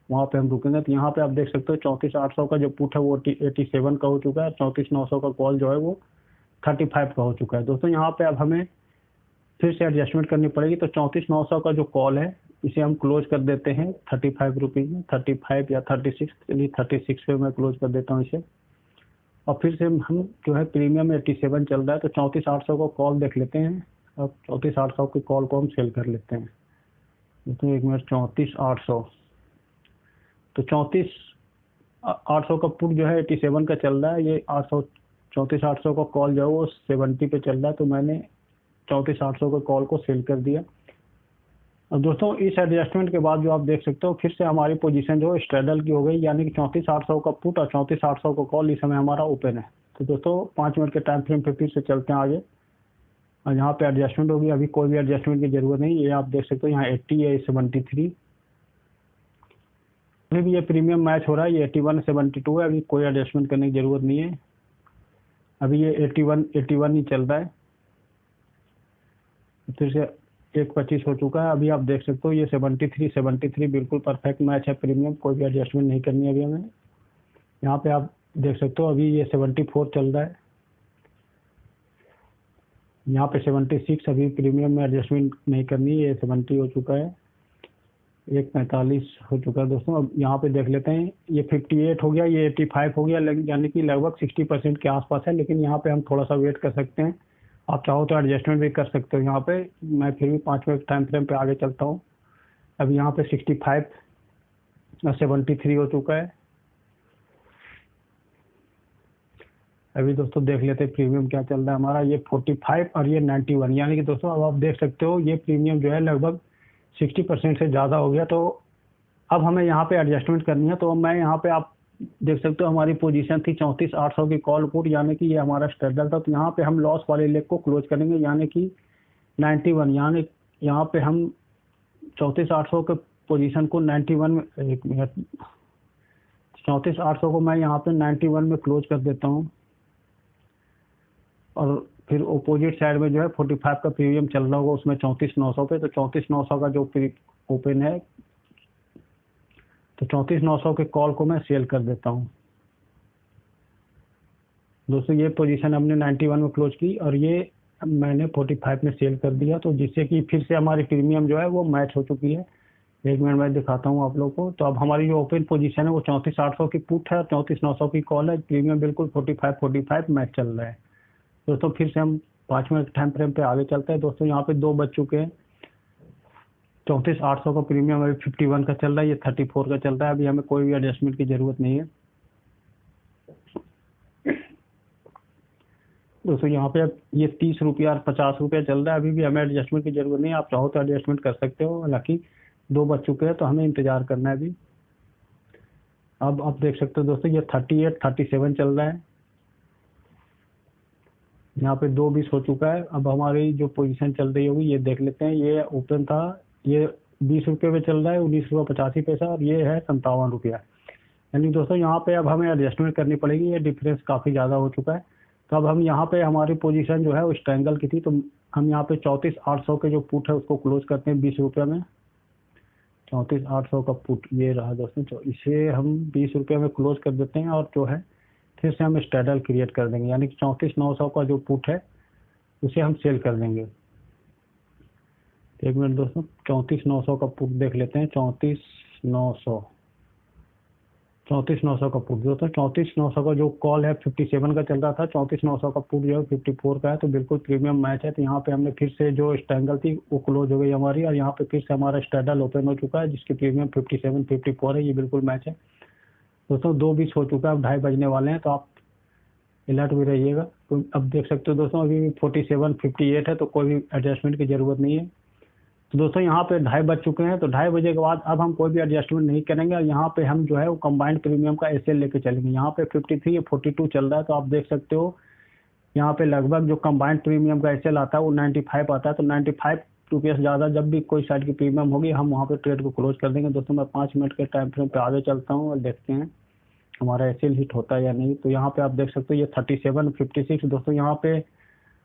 वहाँ पे हम रुकेंगे। तो यहाँ पे आप देख सकते हो 34,800 का जो पुट है वो 87 का हो चुका है। 34,900 का कॉल जो है वो 35 का हो चुका है दोस्तों। यहाँ पे अब हमें फिर से एडजस्टमेंट करनी पड़ेगी। तो 34,900 का जो कॉल है इसे हम क्लोज कर देते हैं 35 रुपीज़ में, 35 या 36, चलिए 36 पे मैं क्लोज कर देता हूँ इसे। और फिर से हम जो है प्रीमियम 87 चल रहा है, तो 34,800 का कॉल देख लेते हैं। अब 34,800 के कॉल को हम सेल कर लेते हैं। तो 1 मिनट, 34,800, तो 34,800 का पुट जो है 87 का चल रहा है। ये 34,800 का कॉल जो है वो 70 पे चल रहा है। तो मैंने 34,800 का कॉल को सेल कर दिया। अब दोस्तों इस एडजस्टमेंट के बाद जो आप देख सकते हो फिर से हमारी पोजीशन जो है स्ट्रेडल की हो गई, यानी कि 34,800 का पुट और 34,800 का कॉल इस समय हमारा ओपन है। तो दोस्तों 5 मिनट के टाइम फ्रेम पे फिर से चलते हैं आगे। और यहाँ पे एडजस्टमेंट होगी, अभी कोई भी एडजस्टमेंट की ज़रूरत नहीं। ये आप देख सकते हो यहाँ 80 है, 73, अभी भी ये प्रीमियम मैच हो रहा है। ये 81 72 है, अभी कोई एडजस्टमेंट करने की ज़रूरत नहीं है। अभी ये 81 ही चल रहा है। फिर से 1:25 हो चुका है। अभी आप देख सकते हो ये 73 बिल्कुल परफेक्ट मैच है प्रीमियम, कोई भी एडजस्टमेंट नहीं करनी है अभी हमें। यहाँ पे आप देख सकते हो अभी ये 74 चल रहा है। यहाँ पे 76, अभी प्रीमियम में एडजस्टमेंट नहीं करनी है, ये 70 हो चुका है। 1:45 हो चुका है दोस्तों। अब यहाँ पे देख लेते हैं ये 58 हो गया, ये 85 हो गया, यानी कि लगभग 60% के आसपास है। लेकिन यहाँ पे हम थोड़ा सा वेट कर सकते हैं, आप चाहो तो एडजस्टमेंट भी कर सकते हो। यहाँ पे मैं फिर भी 5 मिनट टाइम फ्रेम पे आगे चलता हूँ। अब यहाँ पे 65 और 73 हो चुका है। अभी दोस्तों देख लेते हैं प्रीमियम क्या चल रहा है हमारा। ये 45 और ये 91, यानी कि दोस्तों अब आप देख सकते हो ये प्रीमियम जो है लगभग 60% से ज़्यादा हो गया। तो अब हमें यहाँ पे एडजस्टमेंट करनी है। तो मैं यहाँ पे आप देख सकते हो हमारी पोजीशन थी 34,800 की कॉल पुट, यानी कि ये हमारा स्ट्रेडल था। तो यहाँ पे हम लॉस वाले लेग को क्लोज करेंगे, यानी कि 91, यानी यहाँ पे हम 34,800 के पोजीशन को 91 में, 1 मिनट, 34,800 को मैं यहाँ पे 91 में क्लोज कर देता हूँ। और फिर अपोजिट साइड में जो है 45 का प्रीमियम चल रहा होगा उसमें 34,900 पे। तो 34,900 का जो ओपन है, तो 34,900 के कॉल को मैं सेल कर देता हूँ। दोस्तों ये पोजीशन हमने 91 में क्लोज की और ये मैंने 45 में सेल कर दिया, तो जिससे कि फिर से हमारी प्रीमियम जो है वो मैच हो चुकी है। एक मिनट में दिखाता हूँ आप लोग को। तो अब हमारी जो ओपन पोजीशन है वो 34,800 की पुट है और 34,900 की कॉल है। प्रीमियम बिल्कुल 45 मैच चल रहा है। दोस्तों फिर से हम 5 मिनट टाइम फ्रेम पे आगे चलते हैं। दोस्तों यहाँ पे 2 बज चुके हैं। 34,800 का प्रीमियम अभी 51 का चल रहा है, ये 34 का चल रहा है। अभी हमें कोई भी एडजस्टमेंट की जरूरत नहीं है। दोस्तों यहाँ पे अब ये 30 रुपया और 50 रुपया चल रहा है। अभी भी हमें एडजस्टमेंट की जरूरत नहीं है, आप चाहो तो एडजस्टमेंट कर सकते हो। हालांकि 2 बज चुके हैं तो हमें इंतजार करना है अभी। अब आप देख सकते हो दोस्तों ये 38, 37 चल रहा है। यहाँ पे 2:20 हो चुका है। अब हमारी जो पोजीशन चल रही होगी ये देख लेते हैं। ये ओपन था, ये 20 रुपये पे चल रहा है, 19.85 और ये है 57 रुपया। यानी दोस्तों यहाँ पे अब हमें एडजस्टमेंट करनी पड़ेगी, ये डिफरेंस काफ़ी ज़्यादा हो चुका है। तो अब हम यहाँ पे हमारी पोजीशन जो है उस ट्रायंगल की थी, तो हम यहाँ पे 34,800 के जो पुट है उसको क्लोज करते हैं 20 रुपये में। 34,800 का पुट ये रहा दोस्तों, तो इसे हम 20 रुपये में क्लोज कर देते हैं और जो है फिर से हम स्ट्रैडल क्रिएट कर देंगे। यानी कि 34,900 का जो पुट है उसे हम सेल कर देंगे। एक मिनट दोस्तों, 34,900 का पुट देख लेते हैं। 34,900 का पुट दोस्तों, 34,900 का जो कॉल है 57 का चल रहा था, 34,900 का पुट जो है 54 का है, तो बिल्कुल प्रीमियम मैच है। तो यहाँ पे हमने फिर से जो स्ट्रैंगल थी वो क्लोज हो गई हमारी और यहाँ पे फिर से हमारा स्ट्रैडल ओपन हो चुका है जिसकी प्रीमियम 57, 54 है। ये बिल्कुल मैच है दोस्तों। 2:20 हो चुका है, अब 2:30 बजने वाले हैं, तो आप अलर्ट भी रहिएगा। तो अब देख सकते हो दोस्तों अभी 47, 58 है, तो कोई भी एडजस्टमेंट की जरूरत नहीं है। तो दोस्तों यहाँ पे 2:30 बज चुके हैं, तो 2:30 बजे के बाद अब हम कोई भी एडजस्टमेंट नहीं करेंगे और यहाँ पे हम जो है वो कंबाइंड प्रीमियम का एसएल लेके चलेंगे। यहाँ पे 53 या 42 चल रहा है, तो आप देख सकते हो यहाँ पे लगभग जो कंबाइंड प्रीमियम का एसएल आता है वो 95 आता है। तो 95 रुपये से ज़्यादा जब भी कोई साइड की प्रीमियम होगी हम वहाँ पे ट्रेड को क्लोज कर देंगे। दोस्तों मैं 5 मिनट के टाइम फ्रेम पे आगे चलता हूँ और देखते हैं हमारा एसएल हिट होता है या नहीं। तो यहाँ पे आप देख सकते हो ये 37, 56 दोस्तों यहाँ पे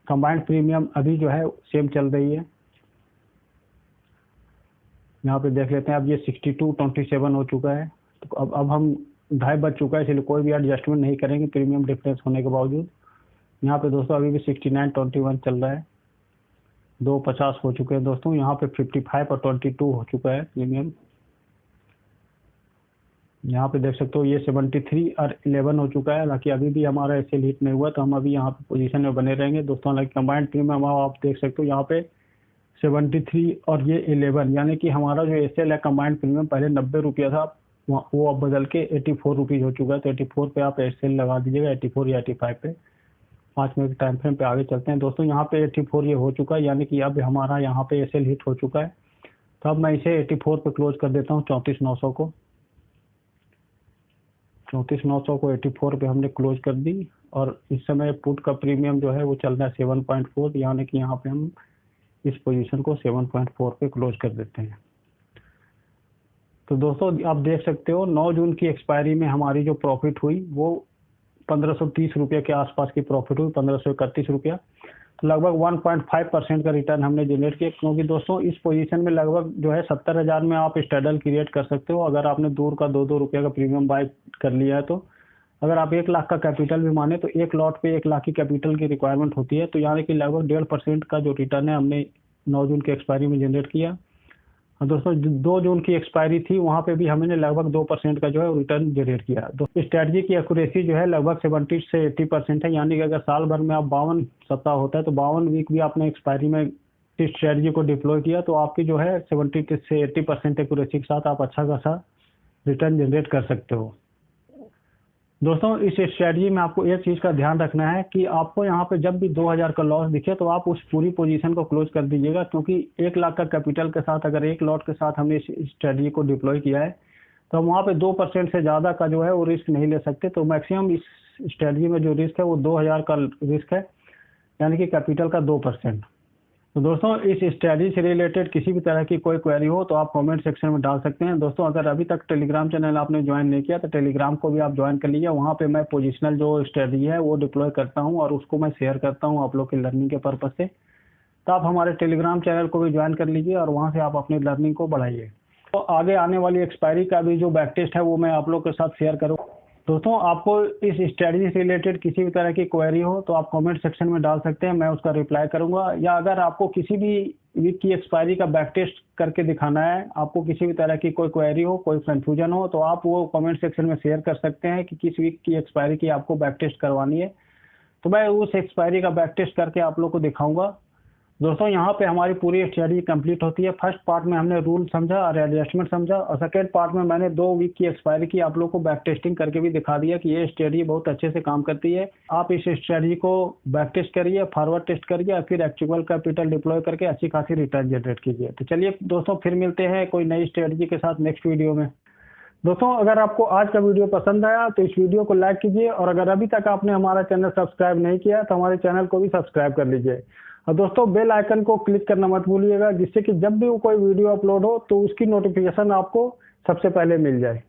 कंबाइंड प्रीमियम अभी जो है सेम चल रही है। यहाँ पे देख लेते हैं, अब ये 62.27 हो चुका है। तो अब हम 2:30 बज चुका है, इसलिए कोई भी एडजस्टमेंट नहीं करेंगे प्रीमियम डिफरेंस होने के बावजूद। यहाँ पे दोस्तों अभी भी 69.21 चल रहा है। 2:50 हो चुके हैं दोस्तों। यहाँ पे 55 और 22 हो चुका है प्रीमियम। यहाँ पे देख सकते हो ये 73 और 11 हो चुका है। हालांकि अभी भी हमारा एसएल हिट नहीं हुआ, तो हम अभी यहाँ पे पोजीशन में बने रहेंगे दोस्तों। हालांकि कंबाइंड प्रीमियम आप देख सकते हो यहाँ पे 73 और ये 11, यानी कि हमारा जो एसएल है कंबाइंड प्रीमियम पहले 90 रुपया था, वो अब बदल के 84 रुपीज़ हो चुका है। तो 84 पे आप एसएल लगा दीजिएगा, 84 या 85 पे। 5 मिनट टाइम फ्रेम पे आगे चलते हैं दोस्तों। यहाँ पे 84 ये हो चुका है, यानी कि अब हमारा यहाँ पे एसएल हिट हो चुका है। तो अब मैं इसे 84 पे क्लोज कर देता हूँ 34,900 को। 34,900 को 84 पे हमने क्लोज कर दी और इस समय पुट का प्रीमियम जो है वो चल रहा है 7.4, यानी कि यहाँ पे हम इस पोजीशन को 7.4 पे क्लोज कर देते हैं। तो दोस्तों आप देख सकते हो 9 जून की एक्सपायरी में हमारी जो प्रॉफिट हुई वो 1530 रुपये के आसपास की प्रॉफिट हुई, 1531 रुपया। तो लगभग 1.5% का रिटर्न हमने जनरेट किया, क्योंकि दोस्तों इस पोजीशन में लगभग जो है 70,000 में आप स्ट्रैडल क्रिएट कर सकते हो अगर आपने दूर का 2-2 रुपये का प्रीमियम बाय कर लिया है। तो अगर आप 1 लाख का कैपिटल भी माने तो 1 लॉट पे 1 लाख की कैपिटल की रिक्वायरमेंट होती है। तो यानी कि लगभग 1.5% का जो रिटर्न है हमने 9 जून की एक्सपायरी में जनरेट किया। और दोस्तों 2 जून की एक्सपायरी थी, वहाँ पे भी हमने लगभग 2% का जो है रिटर्न जनरेट किया। दोस्तों स्ट्रैटेजी की एक्यूरेसी जो है लगभग 70 से 80% है, यानी कि अगर साल भर में आप 52 सप्ताह होता है तो 52 वीक भी आपने एक्सपायरी में इस स्ट्रैटेजी को डिप्लॉय किया तो आपकी जो है 70 से 80% एक्यूरेसी के साथ आप अच्छा खासा रिटर्न जनरेट कर सकते हो। दोस्तों इस स्ट्रैटेजी में आपको एक चीज़ का ध्यान रखना है कि आपको यहाँ पे जब भी 2000 का लॉस दिखे तो आप उस पूरी पोजीशन को क्लोज कर दीजिएगा, क्योंकि 1 लाख का कैपिटल के साथ अगर 1 लॉट के साथ हमने इस स्ट्रैटेजी को डिप्लॉय किया है तो हम वहाँ पे 2% से ज़्यादा का जो है वो रिस्क नहीं ले सकते। तो मैक्सिमम इस स्ट्रैटेजी में जो रिस्क है वो 2000 का रिस्क है, यानी कि कैपिटल का 2%। तो दोस्तों इस स्ट्रैटेजी से रिलेटेड किसी भी तरह की कोई क्वेरी हो तो आप कमेंट सेक्शन में डाल सकते हैं। दोस्तों अगर अभी तक टेलीग्राम चैनल आपने ज्वाइन नहीं किया तो टेलीग्राम को भी आप ज्वाइन कर लीजिए। वहाँ पे मैं पोजिशनल जो स्ट्रैटेजी है वो डिप्लॉय करता हूँ और उसको मैं शेयर करता हूँ आप लोग की लर्निंग के पर्पज़ से। तो आप हमारे टेलीग्राम चैनल को भी ज्वाइन कर लीजिए और वहाँ से आप अपनी लर्निंग को बढ़ाइए। तो आगे आने वाली एक्सपायरी का भी जो बैक टेस्ट है वो मैं आप लोग के साथ शेयर करूँ। दोस्तों आपको इस स्ट्रेटजी से रिलेटेड किसी भी तरह की क्वेरी हो तो आप कमेंट सेक्शन में डाल सकते हैं, मैं उसका रिप्लाई करूंगा। या अगर आपको किसी भी वीक की एक्सपायरी का बैक टेस्ट करके दिखाना है, आपको किसी भी तरह की कोई क्वेरी हो, कोई कंफ्यूजन हो, तो आप वो कमेंट सेक्शन में शेयर कर सकते हैं कि किस वीक की एक्सपायरी की आपको बैक टेस्ट करवानी है, तो मैं उस एक्सपायरी का बैक टेस्ट करके आप लोग को दिखाऊंगा। दोस्तों यहाँ पे हमारी पूरी स्टडी कंप्लीट होती है। फर्स्ट पार्ट में हमने रूल समझा और एडजस्टमेंट समझा, और सेकेंड पार्ट में मैंने 2 वीक की एक्सपायरी की आप लोग को बैक टेस्टिंग करके भी दिखा दिया कि ये स्टडी बहुत अच्छे से काम करती है। आप इस स्टडी को बैक टेस्ट करिए, फॉरवर्ड टेस्ट करिए और फिर एक्चुअल कैपिटल डिप्लॉय करके अच्छी खासी रिटर्न जनरेट कीजिए। तो चलिए दोस्तों, फिर मिलते हैं कोई नई स्ट्रेटजी के साथ नेक्स्ट वीडियो में। दोस्तों अगर आपको आज का वीडियो पसंद आया तो इस वीडियो को लाइक कीजिए, और अगर अभी तक आपने हमारा चैनल सब्सक्राइब नहीं किया तो हमारे चैनल को भी सब्सक्राइब कर लीजिए। और दोस्तों बेल आइकन को क्लिक करना मत भूलिएगा, जिससे कि जब भी कोई वीडियो अपलोड हो तो उसकी नोटिफिकेशन आपको सबसे पहले मिल जाए।